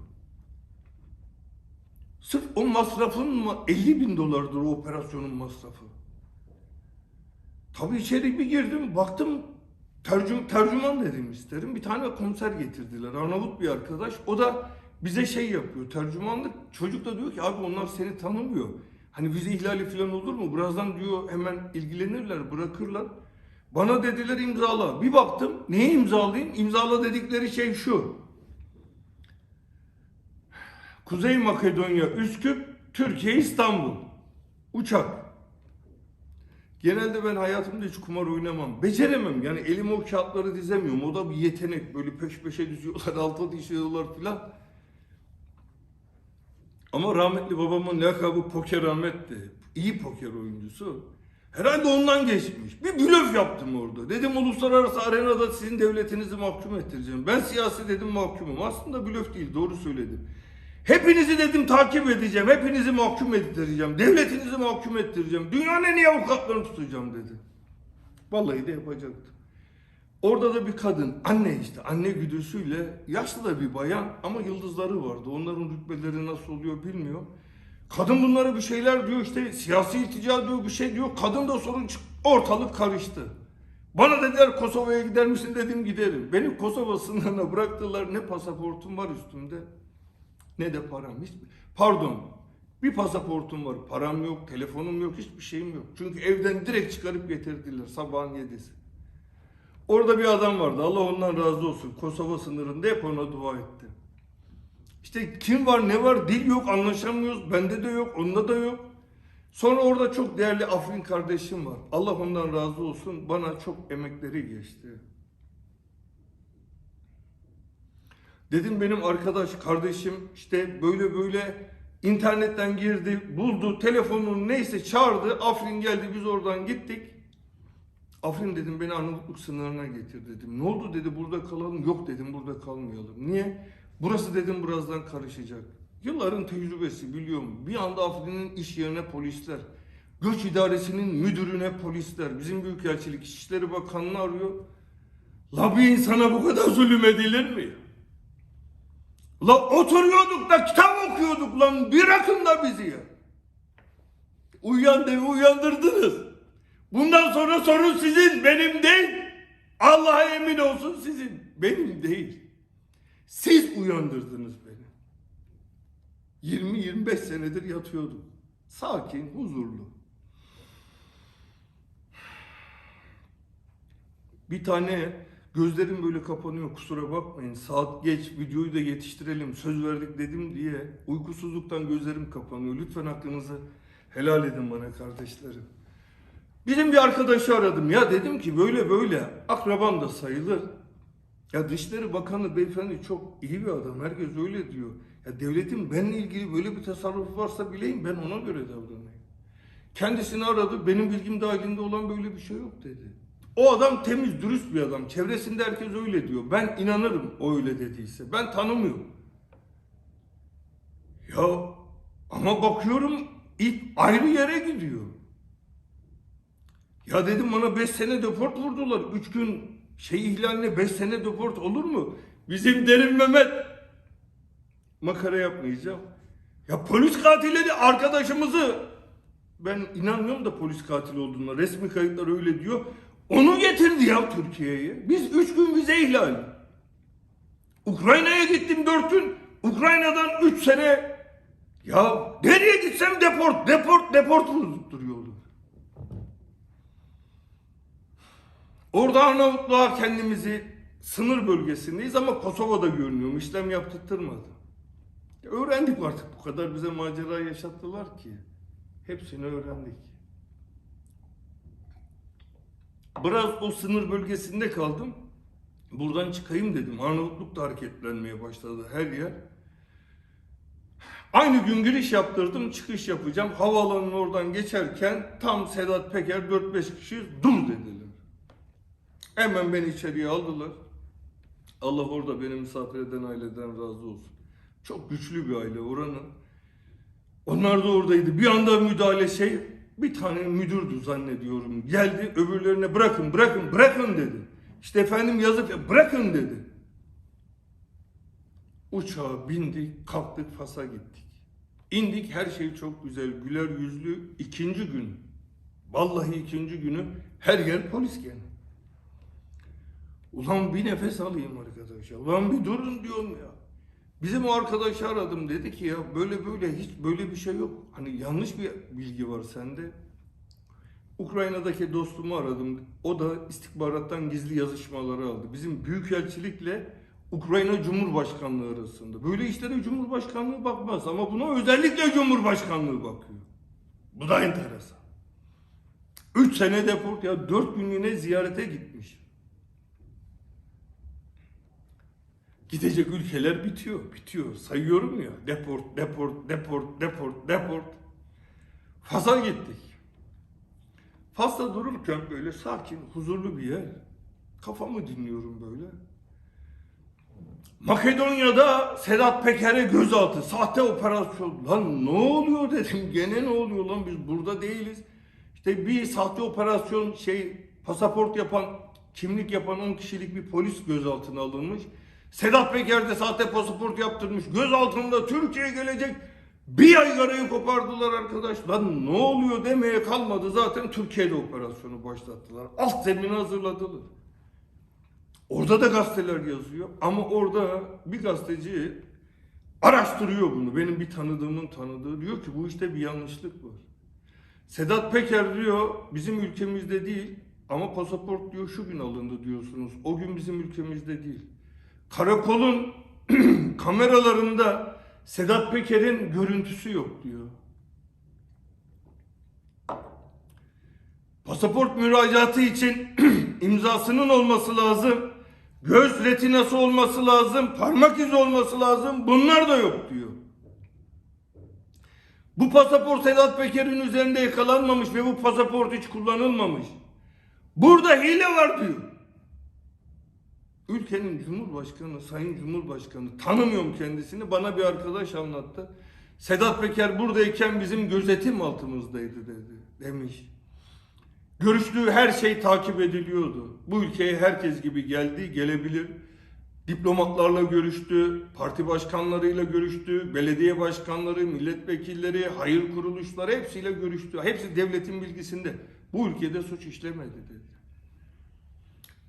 Sırf o masrafın 50.000 dolardır o operasyonun masrafı. Tabii içeri bir girdim, baktım tercüman dedim isterim. Bir tane komiser getirdiler, Arnavut bir arkadaş. O da bize şey yapıyor, tercümanlık. Çocuk da diyor ki abi onlar seni tanımıyor. Hani vize ihlali falan olur mu? Birazdan diyor hemen ilgilenirler, bırakırlar. Bana dediler imzala. Bir baktım, neye imzalayayım? İmzala dedikleri şey şu. Kuzey Makedonya, Üsküp, Türkiye, İstanbul. Uçak. Genelde ben hayatımda hiç kumar oynamam. Beceremem. Yani elime o kağıtları dizemiyorum. O da bir yetenek. Böyle peş peşe diziyorlar, alta düşüyorlar filan. Ama rahmetli babamın lakabı Poker Ahmet'ti. İyi poker oyuncusu. Herhalde ondan geçmiş. Bir blöf yaptım orada. Dedim uluslararası arenada sizin devletinizi mahkum ettireceğim. Ben siyasi dedim mahkumum. Aslında blöf değil, doğru söyledim. Hepinizi dedim takip edeceğim. Hepinizi mahkum ettireceğim. Devletinizi mahkum ettireceğim. Dünyanın en iyi avukatlarını tutacağım dedi. Vallahi de yapacaktı. Orada da bir kadın, anne işte, anne güdüsüyle, yaşlı da bir bayan ama yıldızları vardı. Onların rütbeleri nasıl oluyor bilmiyor. Kadın bunlara bir şeyler diyor, işte siyasi iltica diyor, bir şey diyor. Kadın da sorun ortalık karıştı. Bana dediler Kosova'ya gider misin, dedim giderim. Beni Kosova sınırına bıraktılar. Ne pasaportum var üstümde ne de param. Pardon, bir pasaportum var, param yok, telefonum yok, hiçbir şeyim yok. Çünkü evden direkt çıkarıp getirdiler sabahın 7'si. Orada bir adam vardı, Allah ondan razı olsun, Kosova sınırında, hep ona dua etti. İşte kim var ne var, dil yok, anlaşamıyoruz, bende de yok, onda da yok. Sonra orada çok değerli Afrin kardeşim var, Allah ondan razı olsun, bana çok emekleri geçti. Dedim benim arkadaş, kardeşim işte böyle böyle internetten girdi, buldu, telefonunu neyse çağırdı, Afrin geldi, biz oradan gittik. Afrin dedim beni Arnavutluk sınırına getir dedim. Ne oldu dedi, burada kalalım. Yok dedim, burada kalmayalım. Niye? Burası dedim birazdan karışacak. Yılların tecrübesi, biliyorum. Bir anda Afrin'in iş yerine polisler, Göç İdaresi'nin müdürüne polisler, bizim Büyükelçilik İçişleri Bakanlığı arıyor. La bir insana bu kadar zulüm edilir mi? La oturuyorduk da kitap okuyorduk lan, bırakın da bizi ya. Uyandırdınız. Bundan sonra sorun sizin, benim değil. Allah'a emin olsun sizin, benim değil. Siz uyandırdınız beni. 20-25 senedir yatıyordum. Sakin, huzurlu. Bir tane gözlerim böyle kapanıyor, kusura bakmayın. Saat geç, videoyu da yetiştirelim, söz verdik dedim diye uykusuzluktan gözlerim kapanıyor. Lütfen hakkınızı helal edin bana kardeşlerim. Bizim bir arkadaşı aradım. Ya dedim ki böyle böyle, akrabam da sayılır. Ya Dışişleri Bakanı beyefendi çok iyi bir adam. Herkes öyle diyor. Ya devletin benimle ilgili böyle bir tasarrufu varsa bileyim, ben ona göre davranayım. Kendisini aradı. Benim bilgim dahilinde olan böyle bir şey yok dedi. O adam temiz, dürüst bir adam. Çevresinde herkes öyle diyor. Ben inanırım o öyle dediyse. Ben tanımıyorum. Ya ama bakıyorum ilk ayrı yere gidiyor. Ya dedim bana 5 sene deport vurdular. 3 gün Şey ihlaline 5 sene deport olur mu? Bizim Derin Mehmet. Makara yapmayacağım. Ya polis katili arkadaşımızı, ben inanmıyorum da polis katili olduğuna, resmi kayıtlar öyle diyor. Onu getirdi ya Türkiye'ye. Biz 3 gün vize ihlali. Ukrayna'ya gittim 4 gün. Ukrayna'dan 3 sene. Ya nereye gitsem deport vurup duruyorlar. Orada Arnavutluğa kendimizi sınır bölgesindeyiz ama Kosova'da görünüyorum. İşlem yaptırtmadı. Öğrendik artık, bu kadar bize macera yaşattılar ki. Hepsini öğrendik. Biraz o sınır bölgesinde kaldım. Buradan çıkayım dedim. Arnavutluk da hareketlenmeye başladı her yer. Aynı gün giriş yaptırdım, çıkış yapacağım. Havaalanının oradan geçerken tam Sedat Peker 4-5 kişi dur dediler. Hemen beni içeriye aldılar. Allah orada beni misafir eden aileden razı olsun. Çok güçlü bir aile oranın. Onlar da oradaydı. Bir anda müdahale bir tane müdürdü zannediyorum. Geldi öbürlerine bırakın dedi. İşte efendim yazıp bırakın dedi. Uçağa bindik, kalktık, Fas'a gittik. İndik, her şey çok güzel, güler yüzlü. İkinci gün, vallahi ikinci günü her yer polis gene. Ulan bir nefes alayım arkadaşlar. Ulan bir durun diyorum ya. Bizim o arkadaşı aradım, dedi ki ya böyle hiç böyle bir şey yok. Hani yanlış bir bilgi var sende. Ukrayna'daki dostumu aradım. O da istihbarattan gizli yazışmaları aldı. Bizim büyükelçilikle Ukrayna Cumhurbaşkanlığı arasında. Böyle işlere Cumhurbaşkanlığı bakmaz ama buna özellikle Cumhurbaşkanlığı bakıyor. Bu da enteresan. 3 sene deport ya, 4 günlüğüne ziyarete gitmiş. Gidecek ülkeler bitiyor. Sayıyorum ya. Deport. Fas'a gittik. Fas'ta dururken böyle sakin, huzurlu bir yer. Kafamı dinliyorum böyle. Makedonya'da Sedat Peker'e gözaltı, sahte operasyon. Lan ne oluyor dedim. Gene ne oluyor lan, biz burada değiliz. İşte bir sahte operasyon pasaport yapan, kimlik yapan 10 kişilik bir polis gözaltına alınmış. Sedat Peker de sahte pasaport yaptırmış. Gözaltında Türkiye'ye gelecek. Bir ay yarayı kopardılar arkadaş. Lan ne oluyor demeye kalmadı. Zaten Türkiye'de operasyonu başlattılar. Alt zemini hazırladılar. Orada da gazeteler yazıyor. Ama orada bir gazeteci araştırıyor bunu. Benim bir tanıdığımın tanıdığı. Diyor ki bu işte bir yanlışlık var. Sedat Peker diyor bizim ülkemizde değil. Ama pasaport diyor şu gün alındı diyorsunuz. O gün bizim ülkemizde değil. Karakolun kameralarında Sedat Peker'in görüntüsü yok diyor. Pasaport müracaatı için imzasının olması lazım. Göz retinası olması lazım. Parmak izi olması lazım. Bunlar da yok diyor. Bu pasaport Sedat Peker'in üzerinde yakalanmamış ve bu pasaport hiç kullanılmamış. Burada hile var diyor. Ülkenin Cumhurbaşkanı, Sayın Cumhurbaşkanı, tanımıyorum kendisini, bana bir arkadaş anlattı. Sedat Peker buradayken bizim gözetim altımızdaydı demiş. Görüştüğü her şey takip ediliyordu. Bu ülkeye herkes gibi geldi, gelebilir. Diplomatlarla görüştü, parti başkanlarıyla görüştü, belediye başkanları, milletvekilleri, hayır kuruluşları hepsiyle görüştü. Hepsi devletin bilgisinde. Bu ülkede suç işlemedi dedi.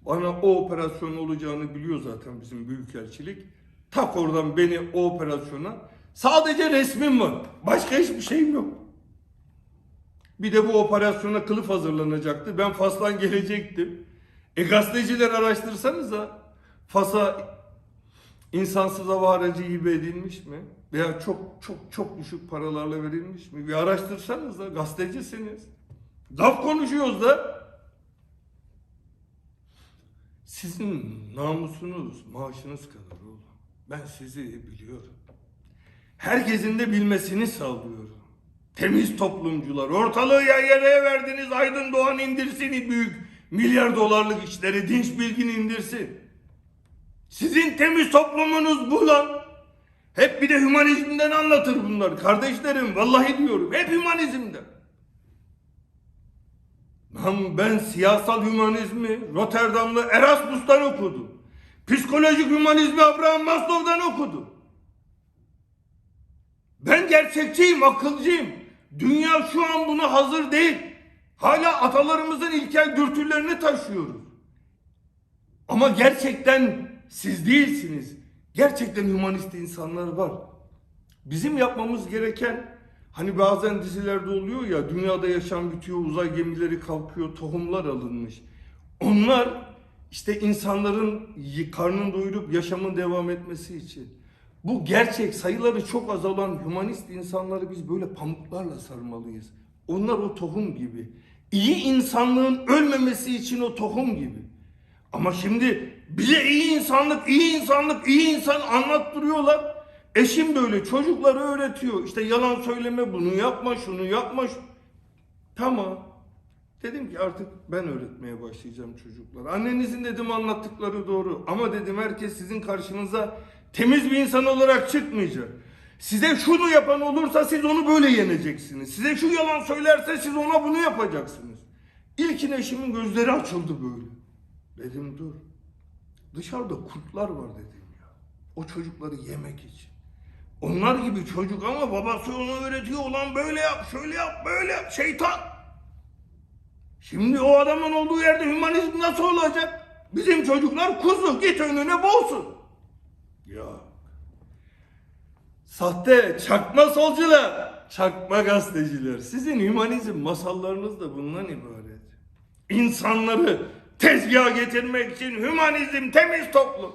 Bana o operasyon olacağını biliyor zaten bizim büyükelçilik. Tak oradan beni o operasyona. Sadece resmim var. Başka hiçbir şeyim yok. Bir de bu operasyona kılıf hazırlanacaktı. Ben Fas'tan gelecektim. Gazeteciler araştırsanıza Fas'a insansız hava aracı hibe edilmiş mi? Veya çok düşük paralarla verilmiş mi? Bir araştırsanıza, gazetecisiniz. Laf konuşuyoruz da. Sizin namusunuz, maaşınız kadar oğlum. Ben sizi biliyorum. Herkesin de bilmesini sağlıyorum. Temiz toplumcular, ortalığı yere verdiniz, Aydın Doğan indirsin büyük milyar dolarlık işleri, Dinç Bilgin indirsin. Sizin temiz toplumunuz bu lan. Hep bir de hümanizmden anlatır bunlar. Kardeşlerim, vallahi diyorum, hep hümanizmden. Lan ben siyasal hümanizmi Rotterdamlı Erasmus'tan okudum. Psikolojik hümanizmi Abraham Maslow'dan okudum. Ben gerçekçiyim, akılcıyım. Dünya şu an buna hazır değil. Hala atalarımızın ilkel dürtülerini taşıyoruz. Ama gerçekten siz değilsiniz. Gerçekten hümanist insanlar var. Bizim yapmamız gereken, hani bazen dizilerde oluyor ya, dünyada yaşam bitiyor, uzay gemileri kalkıyor, tohumlar alınmış. Onlar işte insanların karnını doyurup yaşamın devam etmesi için. Bu gerçek, sayıları çok azalan hümanist insanları biz böyle pamuklarla sarmalıyız. Onlar o tohum gibi. İyi insanlığın ölmemesi için o tohum gibi. Ama şimdi bize iyi insanlık, iyi insanlık, iyi insan anlattırıyorlar. Eşim böyle çocukları öğretiyor. İşte yalan söyleme, bunu yapma, şunu yapma. Tamam. Dedim ki artık ben öğretmeye başlayacağım çocuklara. Annenizin dedim anlattıkları doğru. Ama dedim herkes sizin karşınıza temiz bir insan olarak çıkmayacak. Size şunu yapan olursa siz onu böyle yeneceksiniz. Size şu yalan söylerse siz ona bunu yapacaksınız. İlkin eşimin gözleri açıldı böyle. Dedim dur. Dışarıda kurtlar var dedim ya. O çocukları yemek için. Onlar gibi çocuk ama babası onu öğretiyor. Ulan böyle yap, şöyle yap, böyle yap. Şeytan. Şimdi o adamın olduğu yerde hümanizm nasıl olacak? Bizim çocuklar kuzu, git önüne boğsun. Ya. Sahte, çakma solcular, çakma gazeteciler. Sizin hümanizm masallarınız da bundan ibaret. İnsanları tezgaha getirmek için hümanizm, temiz toplum.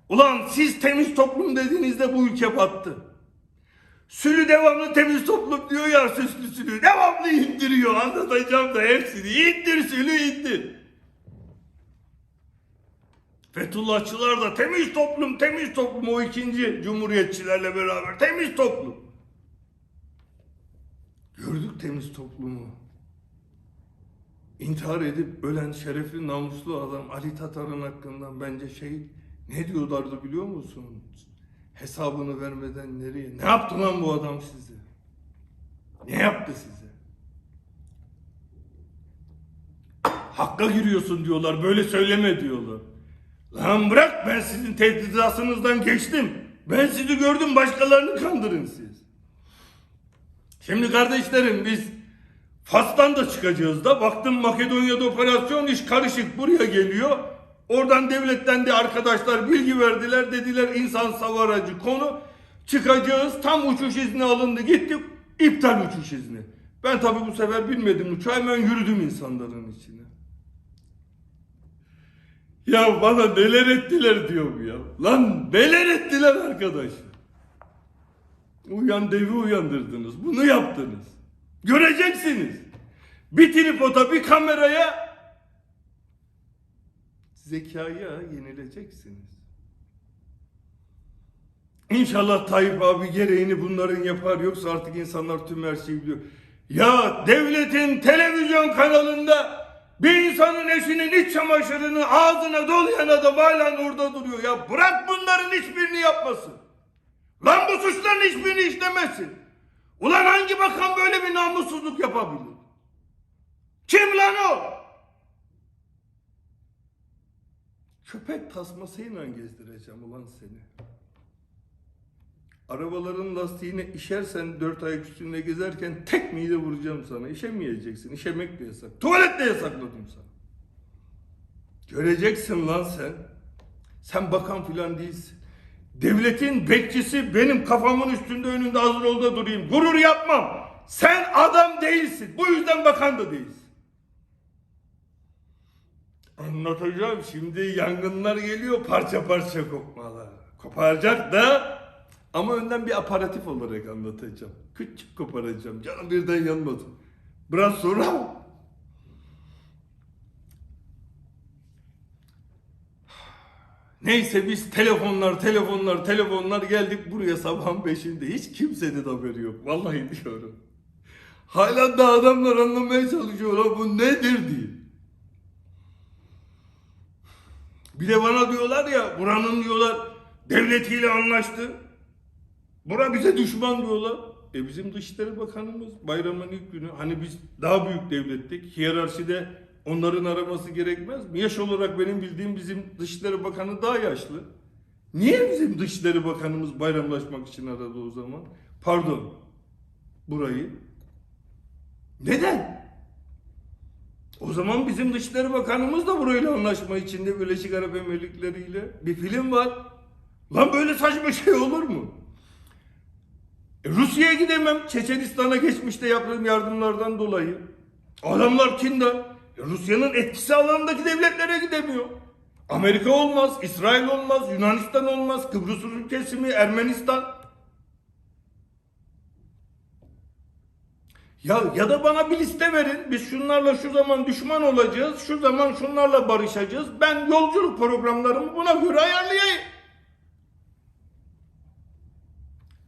Ulan siz temiz toplum dediğinizde bu ülke battı. Sülü devamlı temiz toplum diyor ya, süslü sülü. Devamlı indiriyor. Anlatacağım da hepsini. İndir sülü, indir. Fethullahçılar da temiz toplum, temiz toplum. O ikinci cumhuriyetçilerle beraber temiz toplum. Gördük temiz toplumu. İntihar edip ölen şerefli, namuslu adam Ali Tatar'ın hakkından bence ne diyorlardı biliyor musun? Hesabını vermeden nereye? Ne yaptı lan bu adam size? Ne yaptı size? Hakka giriyorsun diyorlar, böyle söyleme diyorlar. Lan bırak, ben sizin tehdidasınızdan geçtim. Ben sizi gördüm, başkalarını kandırın siz. Şimdi kardeşlerim biz Fas'tan da çıkacağız da, baktım Makedonya'da operasyon iş karışık, buraya geliyor. Oradan devletten de arkadaşlar bilgi verdiler, dediler insan hava aracı konu, çıkacağız, tam uçuş izni alındı, gittik, iptal uçuş izni. Ben tabi bu sefer bilmedim uçağı, hemen yürüdüm insanların içine. Ya bana neler ettiler diyorum ya. Lan neler ettiler arkadaş. Uyan devi uyandırdınız, bunu yaptınız. Göreceksiniz. Bir tripoda, bir kameraya zekaya yenileceksiniz. İnşallah Tayyip abi gereğini bunların yapar, yoksa artık insanlar tüm her şeyi biliyor. Ya devletin televizyon kanalında bir insanın eşinin iç çamaşırını ağzına dolayan adam hala orada duruyor. Ya bırak bunların hiçbirini yapmasın. Lan bu suçların hiçbirini işlemesin. Ulan hangi bakan böyle bir namussuzluk yapabilir? Kim lan o? Köpek tasmasıyla gezdireceğim ulan seni. Arabaların lastiğine işersen 4 ayak üstünde gezerken tekmeyi vuracağım sana. İşemeyeceksin. İşemek de yasak. Tuvalet de yasakladım sana. Göreceksin lan sen. Sen bakan filan değilsin. Devletin bekçisi benim kafamın üstünde önünde hazır ol da durayım. Gurur yapmam. Sen adam değilsin. Bu yüzden bakan da değilsin. Anlatacağım. Şimdi yangınlar geliyor, parça parça kopmalar. Koparacak da ama önden bir aparatif olarak anlatacağım. Küçük koparacağım. Canım birden yanmadı. Biraz sonra neyse biz telefonlar geldik buraya sabahın 5'inde. Hiç kimsenin haberi yok. Vallahi diyorum. Hala da adamlar anlamaya çalışıyorlar bu nedir diye. Bir de bana diyorlar ya, buranın diyorlar devletiyle anlaştı. Bura bize düşman diyorlar. Bizim Dışişleri Bakanımız bayramın ilk günü, hani biz daha büyük devlettik, hiyerarşide onların araması gerekmez mi? Yaş olarak benim bildiğim bizim Dışişleri Bakanı daha yaşlı. Niye bizim Dışişleri Bakanımız bayramlaşmak için aradı o zaman? Pardon, burayı. Neden? O zaman bizim Dışişleri Bakanımız da burayla anlaşma içinde, Birleşik Arap Emirlikleri ile. Bir film var. Lan böyle saçma şey olur mu? Rusya'ya gidemem. Çeçenistan'a geçmişte yaptığım yardımlardan dolayı. Adamlar kindar. Rusya'nın etkisi alanındaki devletlere gidemiyor. Amerika olmaz, İsrail olmaz, Yunanistan olmaz, Kıbrıs Rum kesimi, Ermenistan. Ya da bana bir liste verin. Biz şunlarla şu zaman düşman olacağız, şu zaman şunlarla barışacağız. Ben yolculuk programlarımı buna göre ayarlayayım.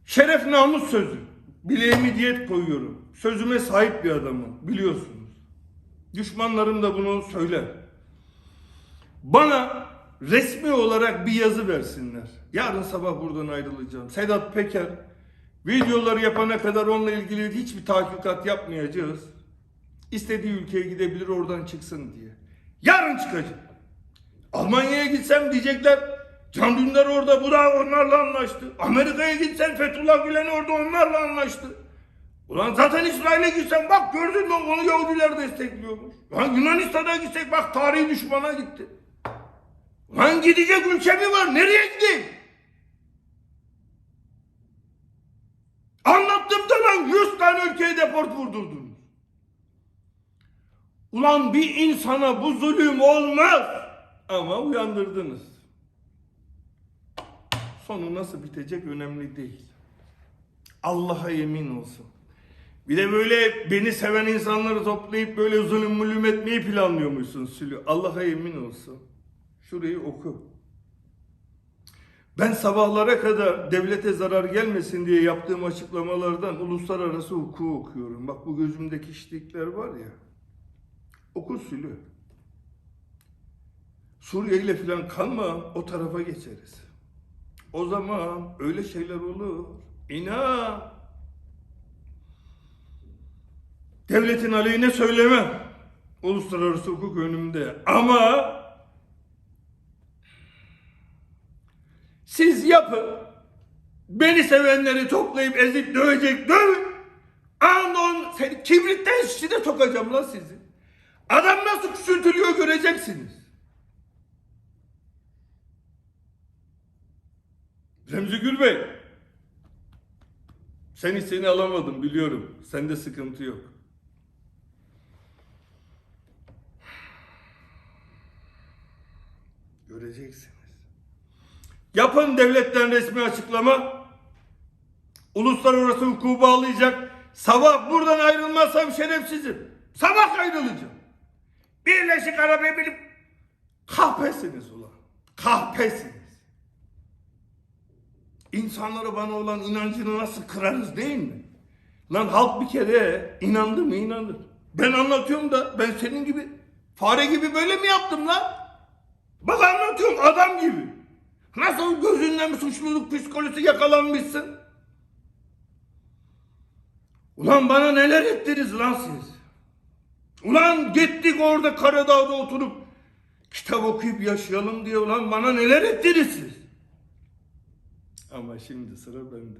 Şeref namus sözü. Bileğimi diyet koyuyorum. Sözüme sahip bir adamım, biliyorsunuz. Düşmanlarım da bunu söyler. Bana resmi olarak bir yazı versinler. Yarın sabah buradan ayrılacağım. Sedat Peker videoları yapana kadar onunla ilgili hiçbir tahkikat yapmayacağız. İstediği ülkeye gidebilir, oradan çıksın diye. Yarın çıkacak. Almanya'ya gitsem diyecekler Can Dündar orada, bu da onlarla anlaştı. Amerika'ya gitsen Fethullah Gülen orada onlarla anlaştı. Ulan zaten İsrail'e gitsen bak gördün mü onu Yahudiler destekliyormuş. Lan Yunanistan'a gitsek bak tarihi düşmana gitti. Lan gidecek ülke mi var? Nereye gideyim? Anlattım da lan 100 tane ülkeye deport vurdurdunuz. Ulan bir insana bu zulüm olmaz. Ama uyandırdınız. Sonu nasıl bitecek önemli değil. Allah'a yemin olsun. Bir de böyle beni seven insanları toplayıp böyle zulüm etmeyi planlıyormuşsun Sülü. Allah'a yemin olsun. Şurayı oku. Ben sabahlara kadar devlete zarar gelmesin diye yaptığım açıklamalardan uluslararası hukuku okuyorum. Bak bu gözümdeki şişlikler var ya. Oku Sülü. Suriye ile falan kalma, o tarafa geçeriz. O zaman öyle şeyler olur. İnan. Devletin aleyhine söylemem. Uluslararası hukuk önümde. Ama siz yapın. Beni sevenleri toplayıp ezip dövecek dövün. Andon seni kibritten şişine sokacağım lan sizi. Adam nasıl küçültülüyor göreceksiniz. Remzi Gül Bey. Sen istediğini alamadın biliyorum. Sende sıkıntı yok. Göreceksiniz. Yapın devletten resmi açıklama. Uluslararası hukuku bağlayacak. Sabah buradan ayrılmazsam şerefsizim. Sabah ayrılacağım. Birleşik Arap Emirlikleri kahpesiniz ulan. Kahpesiniz. İnsanlara bana olan inancını nasıl kırarız değil mi? Lan halk bir kere inandı mı inanır. Ben anlatıyorum da ben senin gibi fare gibi böyle mi yaptım lan? Bak anlatıyorum adam gibi. Nasıl gözünden bir suçluluk psikolojisi yakalanmışsın? Ulan bana neler ettiniz lan siz? Ulan gittik orada Karadağ'da oturup kitap okuyup yaşayalım diye ulan bana neler ettiniz siz? Ama şimdi sıra bende.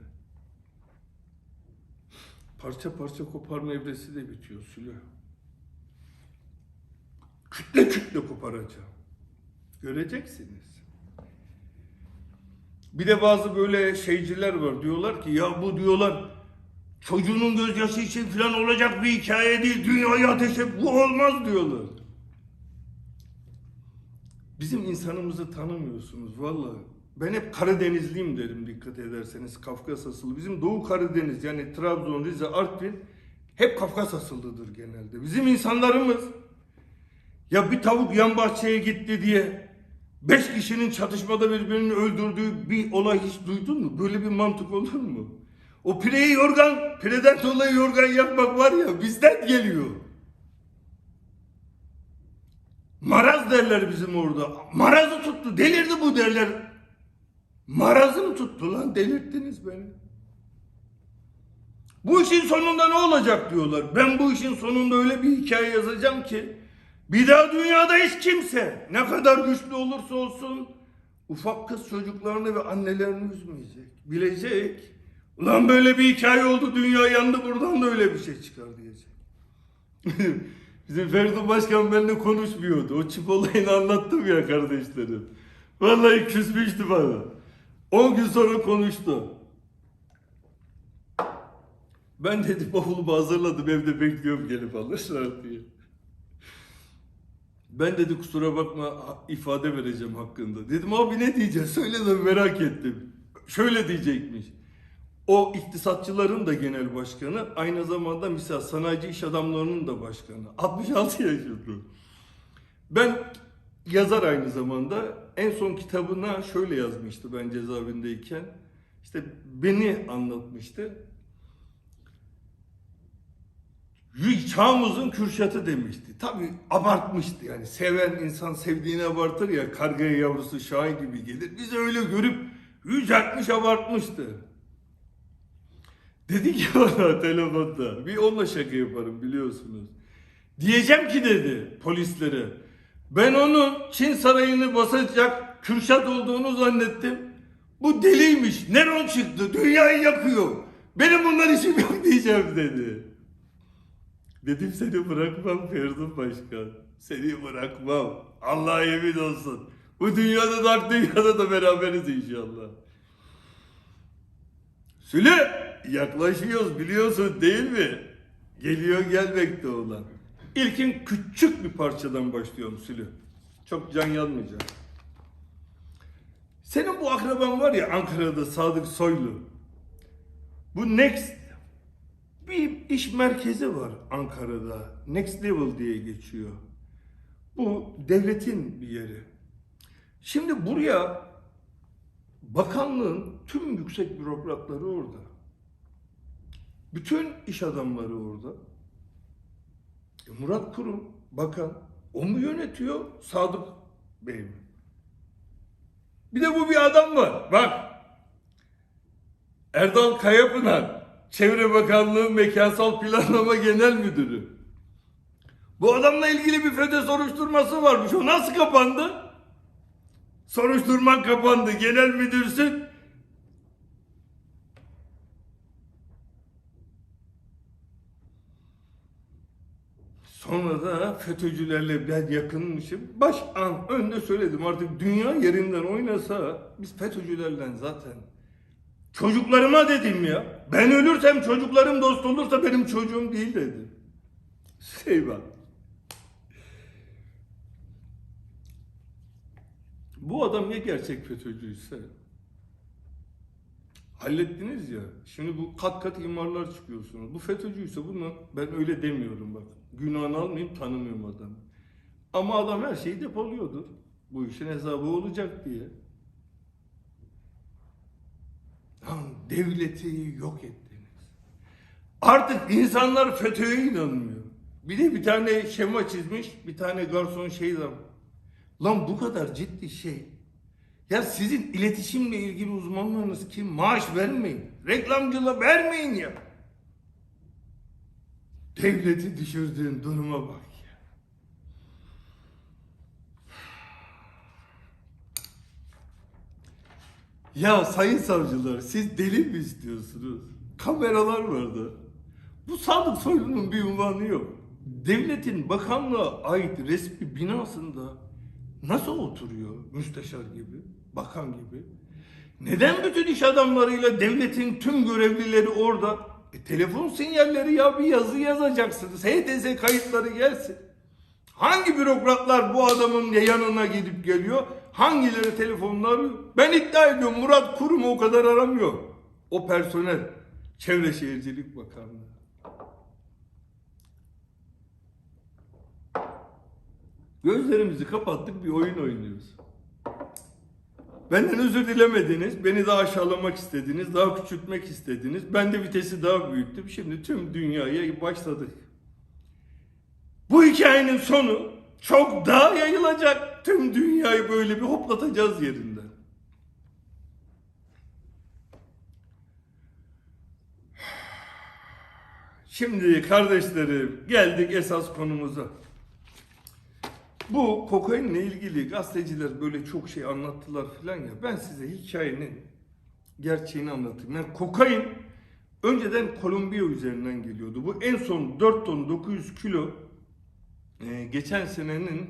Parça parça koparma evresi de bitiyor Süleyman. Kütle kütle koparacağım. Göreceksiniz. Bir de bazı böyle şeyciler var. Diyorlar ki ya bu diyorlar çocuğunun gözyaşı için falan olacak bir hikaye değil. Dünyayı ateşe bu olmaz diyorlar. Bizim insanımızı tanımıyorsunuz vallahi. Ben hep Karadenizliyim derim dikkat ederseniz. Kafkas asıllı. Bizim Doğu Karadeniz yani Trabzon, Rize, Artvin hep Kafkas asıllıdır genelde. Bizim insanlarımız ya bir tavuk yan bahçeye gitti diye 5 kişinin çatışmada birbirini öldürdüğü bir olay hiç duydun mu? Böyle bir mantık olur mu? O pireyi pireden dolayı yorgan yapmak var ya bizden geliyor. Maraz derler bizim orada. Marazı tuttu, delirdi bu derler. Marazım tuttu lan, delirttiniz beni. Bu işin sonunda ne olacak diyorlar. Ben bu işin sonunda öyle bir hikaye yazacağım ki bir daha dünyada hiç kimse ne kadar güçlü olursa olsun ufak kız çocuklarını ve annelerini üzmeyecek. Bilecek. Ulan böyle bir hikaye oldu, dünya yandı, buradan da öyle bir şey çıkar diyecek. Bizim Feridun Başkan benimle konuşmuyordu. O çip olayını anlattım ya kardeşlerim. Vallahi küsmüştü bana. 10 gün sonra konuştu. Ben dedi bavulumu hazırladım, evde bekliyorum gelip alırlar diye. Ben dedi kusura bakma ifade vereceğim hakkında. Dedim abi ne diyeceğiz? Söyle de merak ettim. Şöyle diyecekmiş. O iktisatçıların da genel başkanı, aynı zamanda misal sanayici iş adamlarının da başkanı. 66 yaşında. Ben yazar aynı zamanda. En son kitabına şöyle yazmıştı ben cezaevindeyken. İşte beni anlatmıştı. Çağımızın Kürşat'ı demişti. Tabii abartmıştı yani. Seven insan sevdiğini abartır ya, kargaya yavrusu Şahin gibi gelir. Biz öyle görüp yüceltmiş, abartmıştı. Dedi ki bana telefonda, bir onunla şaka yaparım biliyorsunuz. Diyeceğim ki dedi polislere, ben onun Çin sarayını basacak Kürşat olduğunu zannettim. Bu deliymiş, Neron çıktı, dünyayı yakıyor. Benim bunlar işim yok diyeceğim dedi. Dedim seni bırakmam Feridun Başkan. Seni bırakmam. Allah'a yemin olsun. Bu dünyada da hak dünyada da beraberiz inşallah. Süle yaklaşıyoruz biliyorsun değil mi? Geliyor gelmekte olan. İlkin küçük bir parçadan başlıyorum Süle. Çok can yanmayacak. Senin bu akraban var ya Ankara'da Sadık Soylu. Bu Next bir iş merkezi var Ankara'da. Next Level diye geçiyor. Bu devletin bir yeri. Şimdi buraya bakanlığın tüm yüksek bürokratları orada. Bütün iş adamları orada. Murat Kurum bakan. O mu yönetiyor? Sadık Bey mi? Bir de bu bir adam var. Bak. Erdal Kayapınar. Çevre Bakanlığı Mekansal Planlama Genel Müdürü. Bu adamla ilgili bir FETÖ soruşturması varmış. O nasıl kapandı? Soruşturman kapandı. Genel müdürsün. Sonra da FETÖ'cülerle ben yakınmışım. Baş an önde söyledim artık dünya yerinden oynasa biz FETÖ'cülerle zaten. Çocuklarıma dedim ya. Ben ölürsem çocuklarım dost olursa benim çocuğum değil dedim. Bak. Bu adam ya gerçek FETÖ'cüyse hallettiniz ya. Şimdi bu kat kat imarlar çıkıyorsunuz. Bu FETÖ'cüyse bunu ben öyle demiyorum bak. Günahını almayayım, tanımıyorum adamı. Ama adam her şeyi depoluyordur. Bu işin hesabı olacak diye. Lan devleti yok ettiniz. Artık insanlar FETÖ'ye inanmıyor. Bir tane şema çizmiş, bir tane garson lan bu kadar ciddi şey. Ya sizin iletişimle ilgili uzmanlarınız kim? Maaş vermeyin. Reklamcılığa vermeyin ya. Devleti düşürdüğün duruma bak ya. Ya sayın savcılar siz deli mi istiyorsunuz? Kameralar vardı. Bu Sadık Soylu'nun bir unvanı yok. Devletin bakanlığa ait resmi binasında nasıl oturuyor müsteşar gibi, bakan gibi? Neden bütün iş adamlarıyla devletin tüm görevlileri orada? Telefon sinyalleri ya bir yazı yazacaksınız. HTS kayıtları gelsin. Hangi bürokratlar bu adamın yanına gidip geliyor? Hangileri telefonla arıyor? Ben iddia ediyorum Murat Kurum'u o kadar aramıyor. O personel. Çevre Şehircilik Bakanlığı. Gözlerimizi kapattık bir oyun oynuyoruz. Benden özür dilemediniz, beni daha aşağılamak istediniz, daha küçültmek istediniz. Ben de vitesi daha büyüttüm. Şimdi tüm dünyaya başladık. Bu hikayenin sonu çok daha yayılacak. Tüm dünyayı böyle bir hoplatacağız yerinden. Şimdi kardeşlerim geldik esas konumuza. Bu kokainle ilgili gazeteciler böyle çok şey anlattılar filan ya. Ben size hikayenin gerçeğini anlatayım. Yani kokain önceden Kolombiya üzerinden geliyordu. Bu en son 4 ton 900 kilo geçen senenin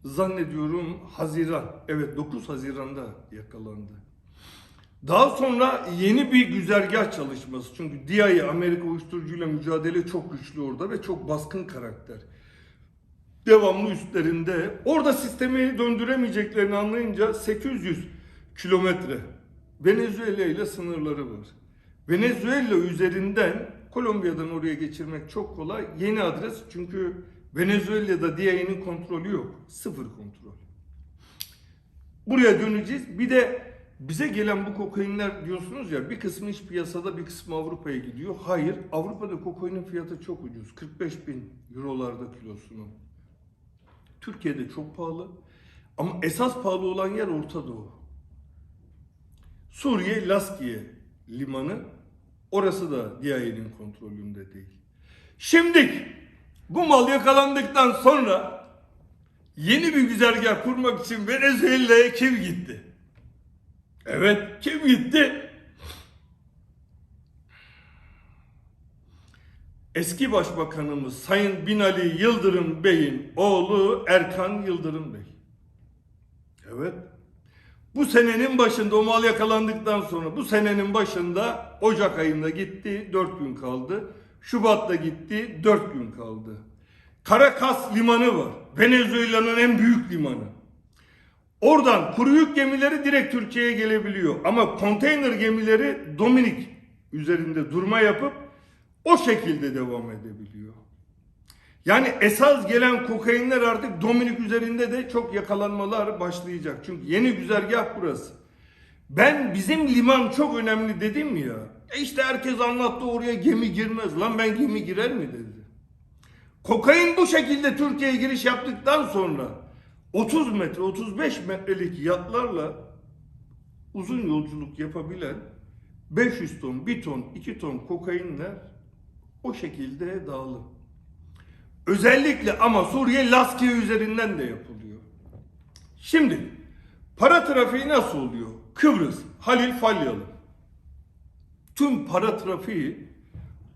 zannediyorum Haziran. Evet 9 Haziran'da yakalandı. Daha sonra yeni bir güzergah çalışması. Çünkü DIA Amerika uyuşturucuyla mücadele çok güçlü orada ve çok baskın karakter. Devamlı üstlerinde. Orada sistemi döndüremeyeceklerini anlayınca 800 kilometre Venezuela ile sınırları var. Venezuela üzerinden Kolombiya'dan oraya geçirmek çok kolay. Yeni adres çünkü Venezuela'da DIA'nın kontrolü yok. Sıfır kontrol. Buraya döneceğiz. Bir de bize gelen bu kokainler diyorsunuz ya bir kısmı iç piyasada bir kısmı Avrupa'ya gidiyor. Hayır, Avrupa'da kokainin fiyatı çok ucuz. 45.000 eurolarda kilosunu. Türkiye'de çok pahalı. Ama esas pahalı olan yer Orta Doğu. Suriye Laskiye limanı. Orası da DIA'nın kontrolünde değil. Şimdi bu mal yakalandıktan sonra yeni bir güzergah kurmak için Venezuela'ya kim gitti? Evet, kim gitti? Eski Başbakanımız Sayın Binali Yıldırım Bey'in oğlu Erkan Yıldırım Bey. Evet. Bu senenin başında o mal yakalandıktan sonra bu senenin başında Ocak ayında gitti 4 gün kaldı. Şubat'ta gitti 4 gün kaldı. Caracas limanı var. Venezuela'nın en büyük limanı. Oradan kuru yük gemileri direkt Türkiye'ye gelebiliyor. Ama konteyner gemileri Dominik üzerinde durma yapıp o şekilde devam edebiliyor. Yani esas gelen kokainler artık Dominik üzerinde de çok yakalanmalar başlayacak. Çünkü yeni güzergah burası. Ben bizim liman çok önemli dedim ya. İşte herkes anlattı oraya gemi girmez. Lan ben gemi girer mi dedi. Kokain bu şekilde Türkiye'ye giriş yaptıktan sonra 30 metre 35 metrelik yatlarla uzun yolculuk yapabilen 500 ton, 1 ton, 2 ton kokainler o şekilde dağılır. Özellikle ama Suriye Laskiye üzerinden de yapılıyor. Şimdi para trafiği nasıl oluyor? Kıbrıs, Halil Falyalı. Tüm para trafiği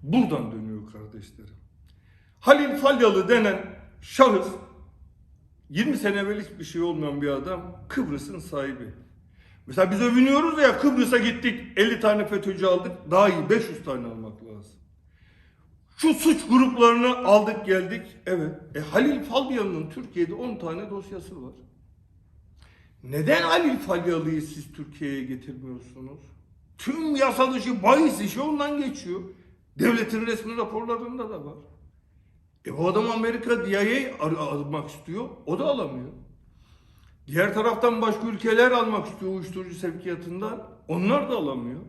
buradan dönüyor kardeşlerim. Halil Falyalı denen şahıs 20 sene evvel hiçbir şey olmayan bir adam Kıbrıs'ın sahibi. Mesela biz övünüyoruz ya Kıbrıs'a gittik 50 tane FETÖ'cü aldık daha iyi 500 tane almak lazım. Şu suç gruplarını aldık geldik. Evet. Halil Falyalı'nın Türkiye'de 10 tane dosyası var. Neden Halil Falyalı'yı siz Türkiye'ye getirmiyorsunuz? Tüm yasa dışı bahis işi ondan geçiyor. Devletin resmi raporlarında da var. Bu adam Amerika DIA'yı almak istiyor. O da alamıyor. Diğer taraftan başka ülkeler almak istiyor uyuşturucu sevkiyatından. Onlar da alamıyor.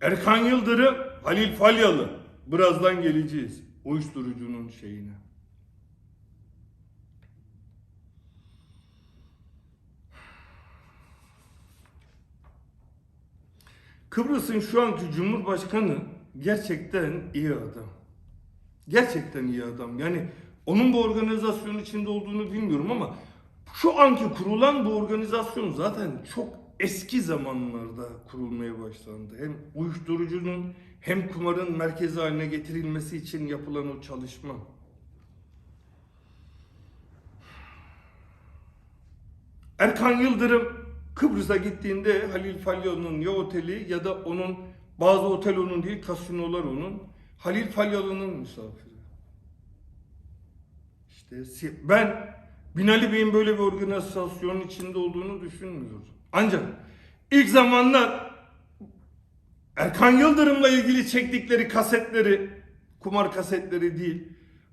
Erkan Yıldırım, Halil Falyalı. Birazdan geleceğiz uyuşturucunun şeyine. Kıbrıs'ın şu anki Cumhurbaşkanı gerçekten iyi adam. Gerçekten iyi adam. Yani onun bu organizasyonun içinde olduğunu bilmiyorum ama şu anki kurulan bu organizasyon zaten çok eski zamanlarda kurulmaya başlandı. Hem uyuşturucunun hem kumarın merkezi haline getirilmesi için yapılan o çalışma. Erkan Yıldırım Kıbrıs'a gittiğinde Halil Falyalı'nın ya oteli ya da onun bazı otel onun değil kasinolar onun. Halil Falyalı'nın misafiri. İşte ben Binali Bey'in böyle bir organizasyonun içinde olduğunu düşünmüyorum. Ancak ilk zamanlar Erkan Yıldırım'la ilgili çektikleri kasetleri, kumar kasetleri değil,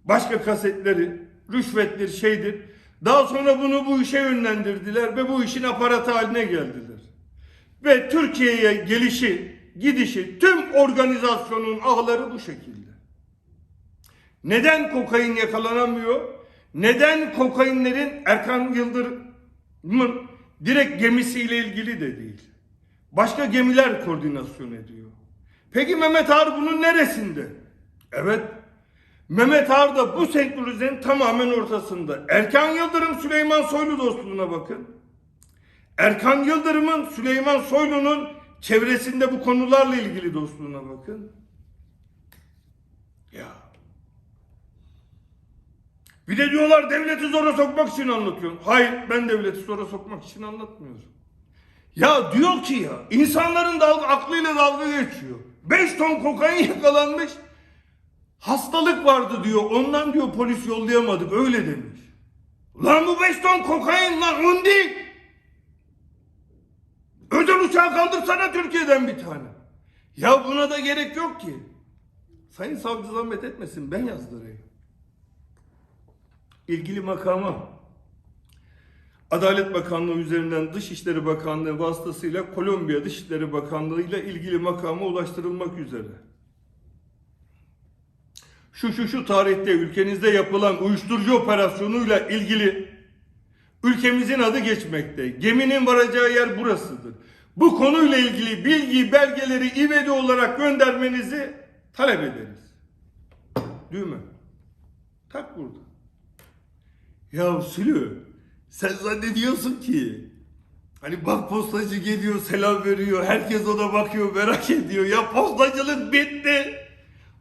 başka kasetleri, rüşvettir, şeydir. Daha sonra bunu bu işe yönlendirdiler ve bu işin aparatı haline geldiler. Ve Türkiye'ye gelişi, gidişi, tüm organizasyonun ağları bu şekilde. Neden kokain yakalanamıyor? Neden kokainlerin Erkan Yıldırım'ın direkt gemisiyle ilgili de değil. Başka gemiler koordinasyon ediyor. Peki Mehmet Ağar bunun neresinde? Evet, Mehmet Ağar da bu senkronizenin tamamen ortasında. Erkan Yıldırım Süleyman Soylu dostluğuna bakın. Erkan Yıldırım'ın Süleyman Soylu'nun çevresinde bu konularla ilgili dostluğuna bakın. Ya. Bir de diyorlar devleti zora sokmak için anlatıyorum. Hayır, ben devleti zora sokmak için anlatmıyorum. Ya diyor ki ya, insanların aklıyla dalga geçiyor. 5 ton kokain yakalanmış. Hastalık vardı diyor. Ondan diyor polis yollayamadık. Öyle demiş. Lan bu 5 ton kokain lan, on değil. Özel uçağı kaldırsana Türkiye'den bir tane. Ya buna da gerek yok ki. Sayın savcı zahmet etmesin, ben yazdırayım. İlgili makama Adalet Bakanlığı üzerinden Dışişleri Bakanlığı vasıtasıyla Kolombiya Dışişleri Bakanlığı ile ilgili makama ulaştırılmak üzere. Şu tarihte ülkenizde yapılan uyuşturucu operasyonuyla ilgili ülkemizin adı geçmekte. Geminin varacağı yer burasıdır. Bu konuyla ilgili bilgi, belgeleri ivedi olarak göndermenizi talep ederiz. Düğme. Tak burada. Ya Sülü, sen zannediyorsun ki hani bak postacı geliyor, selam veriyor, herkes ona bakıyor, merak ediyor. Ya postacılık bitti.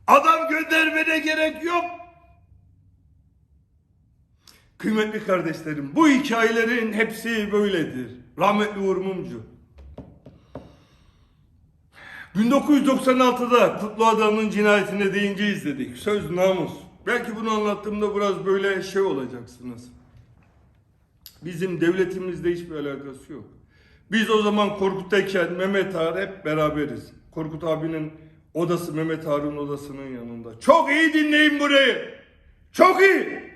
Adam göndermene gerek yok. Kıymetli kardeşlerim, bu hikayelerin hepsi böyledir. Rahmetli Uğur Mumcu. 1996'da Kutlu Adam'ın cinayetine deyince izledik. Söz namus. Belki bunu anlattığımda biraz böyle şey olacaksınız. Bizim devletimizle hiçbir alakası yok. Biz o zaman Korkut'tayken Mehmet Ağar hep beraberiz. Korkut abinin odası Mehmet Ağar'ın odasının yanında. Çok iyi dinleyin burayı. Çok iyi.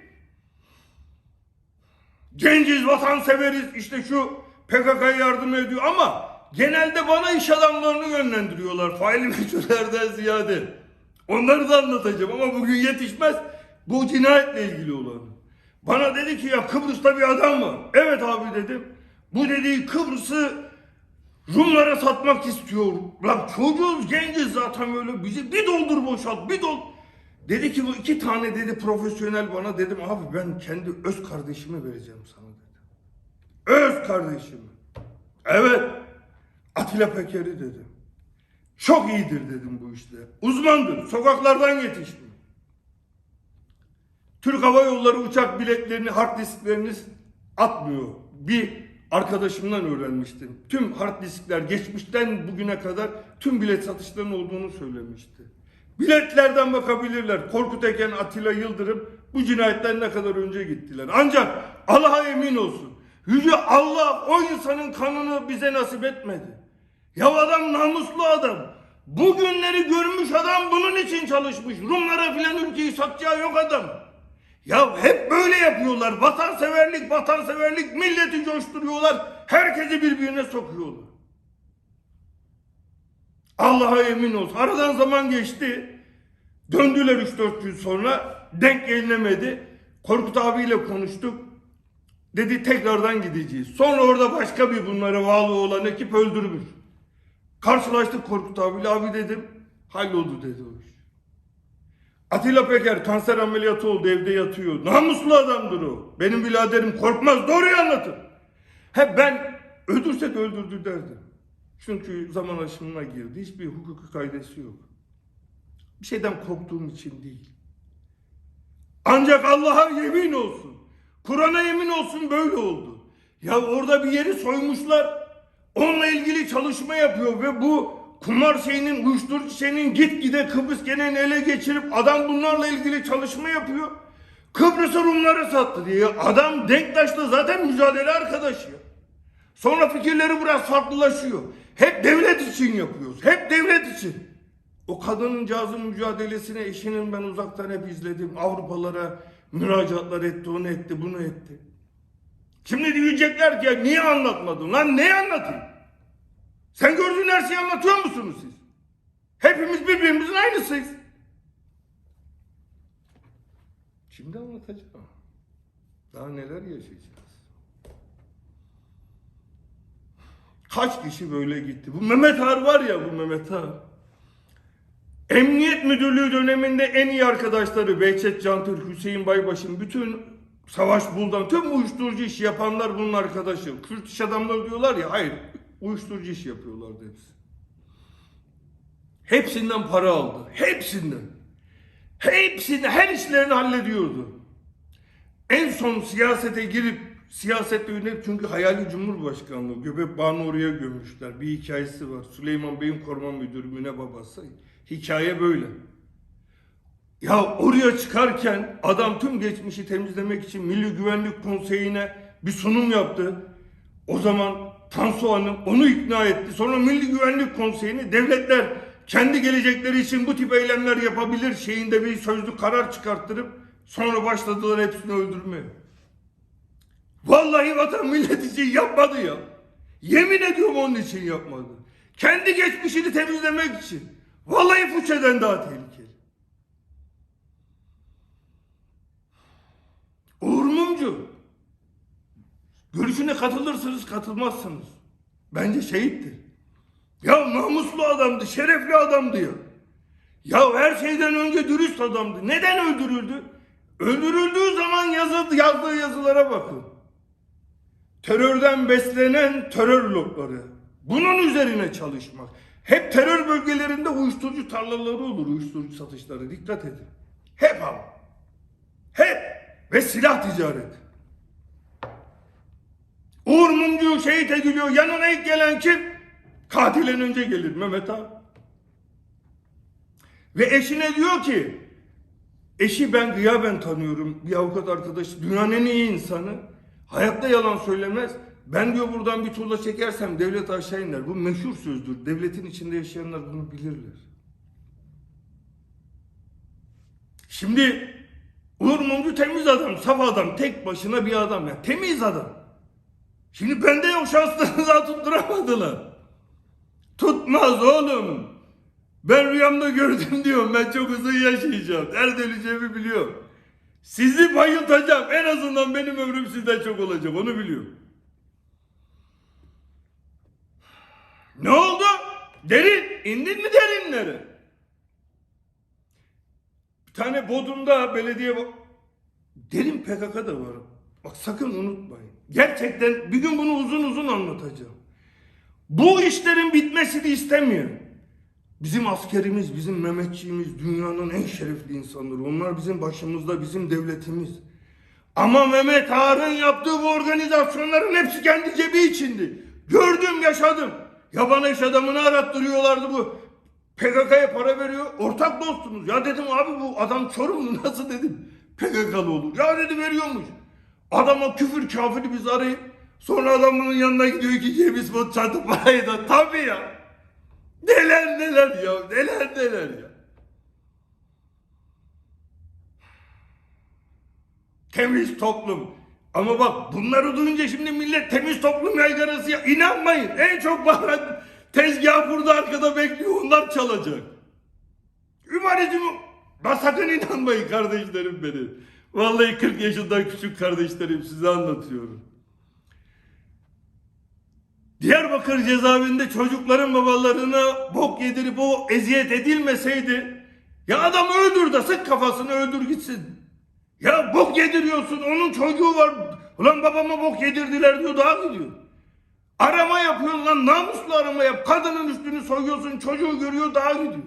Genciz, vatanseveriz, işte şu PKK'ya yardım ediyor ama genelde bana iş adamlarını yönlendiriyorlar. Faili meçhullerden ziyade. Onları da anlatacağım ama bugün yetişmez. Bu cinayetle ilgili olan. Bana dedi ki ya Kıbrıs'ta bir adam var. Evet abi dedim. Bu dediği Kıbrıs'ı Rumlara satmak istiyor. Lan çocuğuz, genciz zaten böyle, bizi bir doldur boşalt, bir doldur. Dedi ki bu 2 tane dedi profesyonel bana, dedim abi ben kendi öz kardeşimi vereceğim sana dedim. Öz kardeşimi. Evet. Atilla Peker'i dedim. Çok iyidir dedim bu işte. Uzmandır. Sokaklardan yetişti. Türk Hava Yolları uçak biletlerini, hard disklerini atmıyor. Bir arkadaşımdan öğrenmiştim. Tüm hard diskler geçmişten bugüne kadar tüm bilet satışlarının olduğunu söylemişti. Biletlerden bakabilirler. Korkut Eken, Atilla Yıldırım bu cinayetten ne kadar önce gittiler. Ancak Allah'a emin olsun. Yüce Allah o insanın kanını bize nasip etmedi. Ya adam namuslu adam. Bu günleri görmüş adam, bunun için çalışmış. Rumlara filan ülkeyi satacağı yok adam. Ya hep böyle yapıyorlar. Vatanseverlik, vatanseverlik, milleti coşturuyorlar. Herkesi birbirine sokuyorlar. Allah'a emin olsun. Aradan zaman geçti. Döndüler 3-4 gün sonra. Denk gelinemedi. Korkut abiyle konuştuk. Dedi tekrardan gideceğiz. Sonra orada başka bir bunlara bağlı olan ekip öldürmüş. Karşılaştık Korkut abiyle. Abi dedim halloldu dedi o iş. Atilla Peker kanser ameliyatı oldu, evde yatıyor. Namuslu adamdır o. Benim biraderim korkmaz, doğruyu anlatır. Hep ben öldürsek öldürdü derdim. Çünkü zaman aşımına girdi. Hiçbir hukuki kaidesi yok. Bir şeyden korktuğum için değil. Ancak Allah'a yemin olsun, Kur'an'a yemin olsun böyle oldu. Ya orada bir yeri soymuşlar. Onunla ilgili çalışma yapıyor ve bu kumar şeyinin, uyuşturucu şeyinin gitgide Kıbrıs genelini ele geçirip adam bunlarla ilgili çalışma yapıyor. Kıbrıs'ı Rumlara sattı diye. Adam Denktaş'la zaten mücadele arkadaşı. Sonra fikirleri biraz farklılaşıyor. Hep devlet için yapıyoruz. Hep devlet için. O kadıncağızın mücadelesine eşinin ben uzaktan hep izledim. Avrupalara müracaatlar etti, onu etti, bunu etti. Şimdi diyecekler ki niye anlatmadın? Lan neyi anlatayım? Sen gördüğün her şeyi anlatıyor musunuz siz? Hepimiz birbirimizin aynısıyız. Şimdi anlatacağım. Daha neler yaşayacağız? Kaç kişi böyle gitti? Bu Mehmet Ağar var ya, bu Mehmet Ağar. Emniyet Müdürlüğü döneminde en iyi arkadaşları Behçet Cantürk, Hüseyin Baybaş'ın, bütün Savaş Buldan, tüm uyuşturucu işi yapanlar bunun arkadaşı. Kürt iş adamları diyorlar ya, hayır, uyuşturucu işi yapıyorlardı hepsi. Hepsinden para aldı. Hepsinden. Hepsini, her işlerini hallediyordu. En son siyasete girip siyasette yönelip, çünkü hayali Cumhurbaşkanlığı, Göbek Bağı'nı oraya gömmüşler. Bir hikayesi var. Süleyman Bey'in koruma müdürü, Müne babası. Hikaye böyle. Ya oraya çıkarken adam tüm geçmişi temizlemek için Milli Güvenlik Konseyi'ne bir sunum yaptı. O zaman Tansu Hanım onu ikna etti. Sonra Milli Güvenlik Konseyi'ni, devletler kendi gelecekleri için bu tip eylemler yapabilir şeyinde bir sözlü karar çıkarttırıp sonra başladılar hepsini öldürmeye. Vallahi vatan millet için yapmadı ya. Yemin ediyorum onun için yapmadı. Kendi geçmişini temizlemek için. Vallahi Fuçe'den daha tehlikeli. Uğur Mumcu, görüşüne katılırsınız katılmazsınız. Bence şehittir. Ya namuslu adamdı, şerefli adamdı ya. Ya her şeyden önce dürüst adamdı. Neden öldürüldü? Öldürüldüğü zaman yazdığı yazılara bakın. Terörden beslenen terör lobları. Bunun üzerine çalışmak. Hep terör bölgelerinde uyuşturucu tarlaları olur, uyuşturucu satışları. Dikkat edin. Hep ama. Hep. Ve silah ticareti. Uğur Mumcu şehit ediliyor. Yanına ilk gelen kim? Katilden önce gelir Mehmet abi. Ve eşine diyor ki, eşi ben gıyaben tanıyorum, bir avukat arkadaş, dünyanın en iyi insanı, hayatta yalan söylemez. Ben diyor buradan bir tuğla çekersem devlet aşağı iner. Bu meşhur sözdür. Devletin içinde yaşayanlar bunu bilirler. Şimdi Uğur Mumcu temiz adam, saf adam, tek başına bir adam ya. Temiz adam. Şimdi bende yok, şanslarınıza tutturamadılar. Tutmaz oğlum. Ben rüyamda gördüm diyorum. Ben çok uzun yaşayacağım. Nerede öleceğimi biliyorum. Sizi bayıltacağım. En azından benim ömrüm sizden çok olacak. Onu biliyorum. Ne oldu? Derin. İndin mi derinlere? Bir tane Bodrum'da belediye... Derin PKK'da var. Bak sakın unutmayın. Gerçekten bir gün bunu uzun uzun anlatacağım. Bu işlerin bitmesini istemiyor. Bizim askerimiz, bizim Mehmetçiğimiz dünyanın en şerefli insanları. Onlar bizim başımızda, bizim devletimiz. Ama Mehmet Ağar'ın yaptığı bu organizasyonların hepsi kendi cebi içindi. Gördüm, yaşadım. Yaban iş adamını arattırıyorlardı bu. PKK'ya para veriyor. Ortak dostumuz. Ya dedim abi bu adam Çorumlu, nasıl dedim PKK'lı olur. Ya dedi veriyormuş. Adama küfür kafiri biz arayıp sonra adamın yanına gidiyor ki cebiz bot çatı parayı da tabii ya. Neler neler ya, neler neler ya. Temiz toplum. Ama bak bunları duyunca şimdi millet temiz toplum yaygarası ya. İnanmayın. En çok baharat tezgah burada arkada bekliyor. Onlar çalacak. Ümanizm. Ben sakın inanmayın kardeşlerim benim. Vallahi 40 yaşından küçük kardeşlerim, size anlatıyorum. Diyarbakır cezaevinde çocukların babalarına bok yedirip o eziyet edilmeseydi, ya adam öldür de sık kafasını öldür gitsin. Ya bok yediriyorsun, onun çocuğu var. Ulan babama bok yedirdiler diyor, daha gidiyor. Arama yapıyorsun lan, namuslu arama yap. Kadının üstünü soyuyorsun, çocuğu görüyor, daha gidiyor.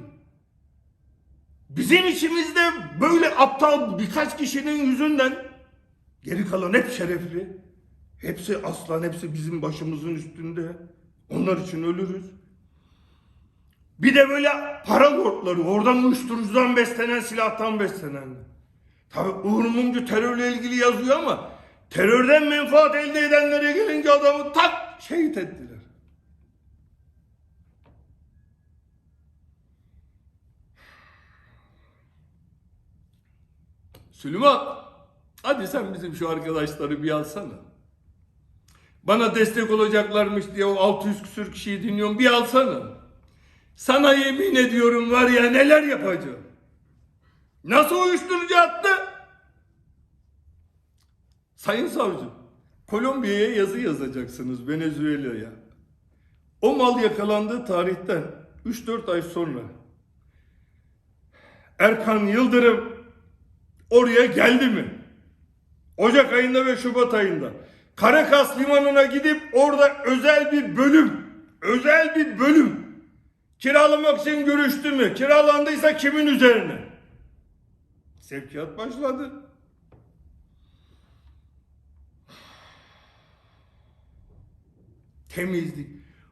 Bizim içimizde böyle aptal birkaç kişinin yüzünden geri kalan hep şerefli. Hepsi aslan, hepsi bizim başımızın üstünde. Onlar için ölürüz. Bir de böyle para lordları, oradan uyuşturucudan beslenen, silahtan beslenen. Tabi Uğur Mumcu terörle ilgili yazıyor ama terörden menfaat elde edenlere gelince adamı tak şehit ettiler. Süleyman, hadi sen bizim şu arkadaşları bir alsana. Bana destek olacaklarmış diye o 600 küsür kişiyi dinliyorum, bir alsana. Sana yemin ediyorum var ya neler yapacağım. Nasıl uyuşturucu attı? Sayın savcı, Kolombiya'ya yazı yazacaksınız, Venezuela'ya. O mal yakalandığı tarihten 3-4 ay sonra Erkan Yıldırım oraya geldi mi? Ocak ayında ve Şubat ayında. Karakas Limanı'na gidip orada özel bir bölüm kiralamak için görüştü mü? Kiralandıysa kimin üzerine? Sevkiyat başladı. Temizlik.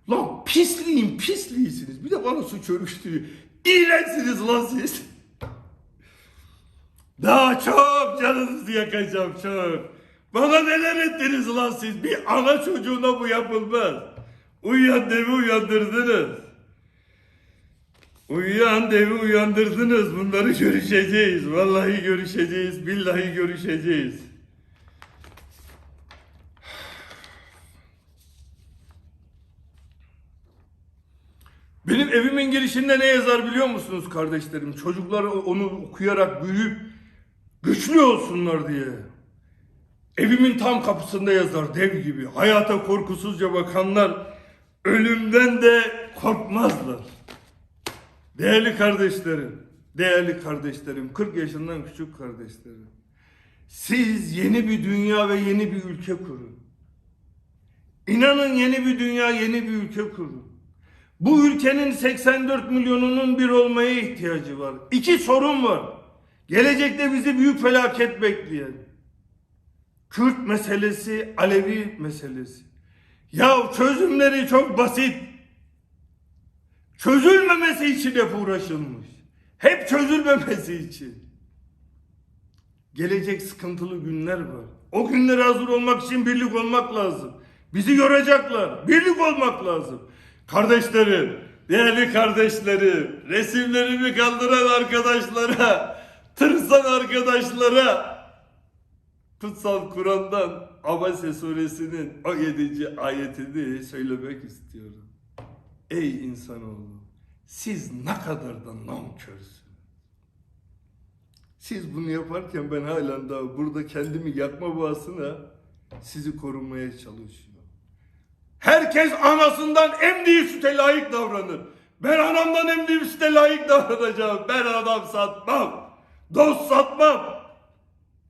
Lan pisliğisiniz. Bir de bana suç örgütülüyor. İğrençsiniz lan siz. Daha çok canınızı yakacağım, çok. Bana neler ettiniz lan siz? Bir ana çocuğuna bu yapılmaz. Uyuyan devi uyandırdınız. Uyuyan devi uyandırdınız. Bunları görüşeceğiz. Vallahi görüşeceğiz. Billahi görüşeceğiz. Benim evimin girişinde ne yazar biliyor musunuz kardeşlerim? Çocuklar onu okuyarak büyüyüp güçlü olsunlar diye. Evimin tam kapısında yazar dev gibi. Hayata korkusuzca bakanlar ölümden de korkmazlar. Değerli kardeşlerim, 40 yaşından küçük kardeşlerim. Siz yeni bir dünya ve yeni bir ülke kurun. İnanın yeni bir dünya, yeni bir ülke kurun. Bu ülkenin 84 milyonunun bir olmaya ihtiyacı var. 2 sorun var. Gelecekte bizi büyük felaket bekleyen. Kürt meselesi, Alevi meselesi. Ya çözümleri çok basit. Çözülmemesi için hep uğraşılmış. Hep çözülmemesi için. Gelecek sıkıntılı günler var. O günlere hazır olmak için birlik olmak lazım. Bizi yoracaklar. Birlik olmak lazım. Kardeşlerim, değerli kardeşlerim, resimlerimi kaldıran arkadaşlara, tırsan arkadaşlara, Kutsal Kur'an'dan Abese suresinin o 7. ayetini söylemek istiyorum. Ey insanoğlu, siz ne kadar da nankörsünüz. Siz bunu yaparken ben halen daha burada kendimi yakma bahasına sizi korumaya çalışıyorum. Herkes anasından emdiği süte layık davranır. Ben anamdan emdiğim süte layık davranacağım. Ben adam satmam. Dost satmam.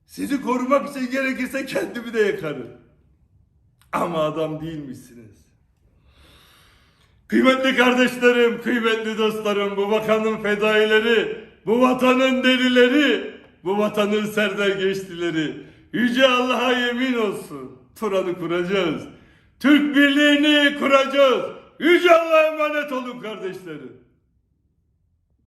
Sizi korumak için gerekirse kendimi de yakarım. Ama adam değilmişsiniz. Kıymetli kardeşlerim, kıymetli dostlarım, bu vatanın fedaileri, bu vatanın delileri, bu vatanın serdergeçlileri, Yüce Allah'a yemin olsun, Turan'ı kuracağız. Türk birliğini kuracağız. Yüce Allah'a emanet olun kardeşlerim.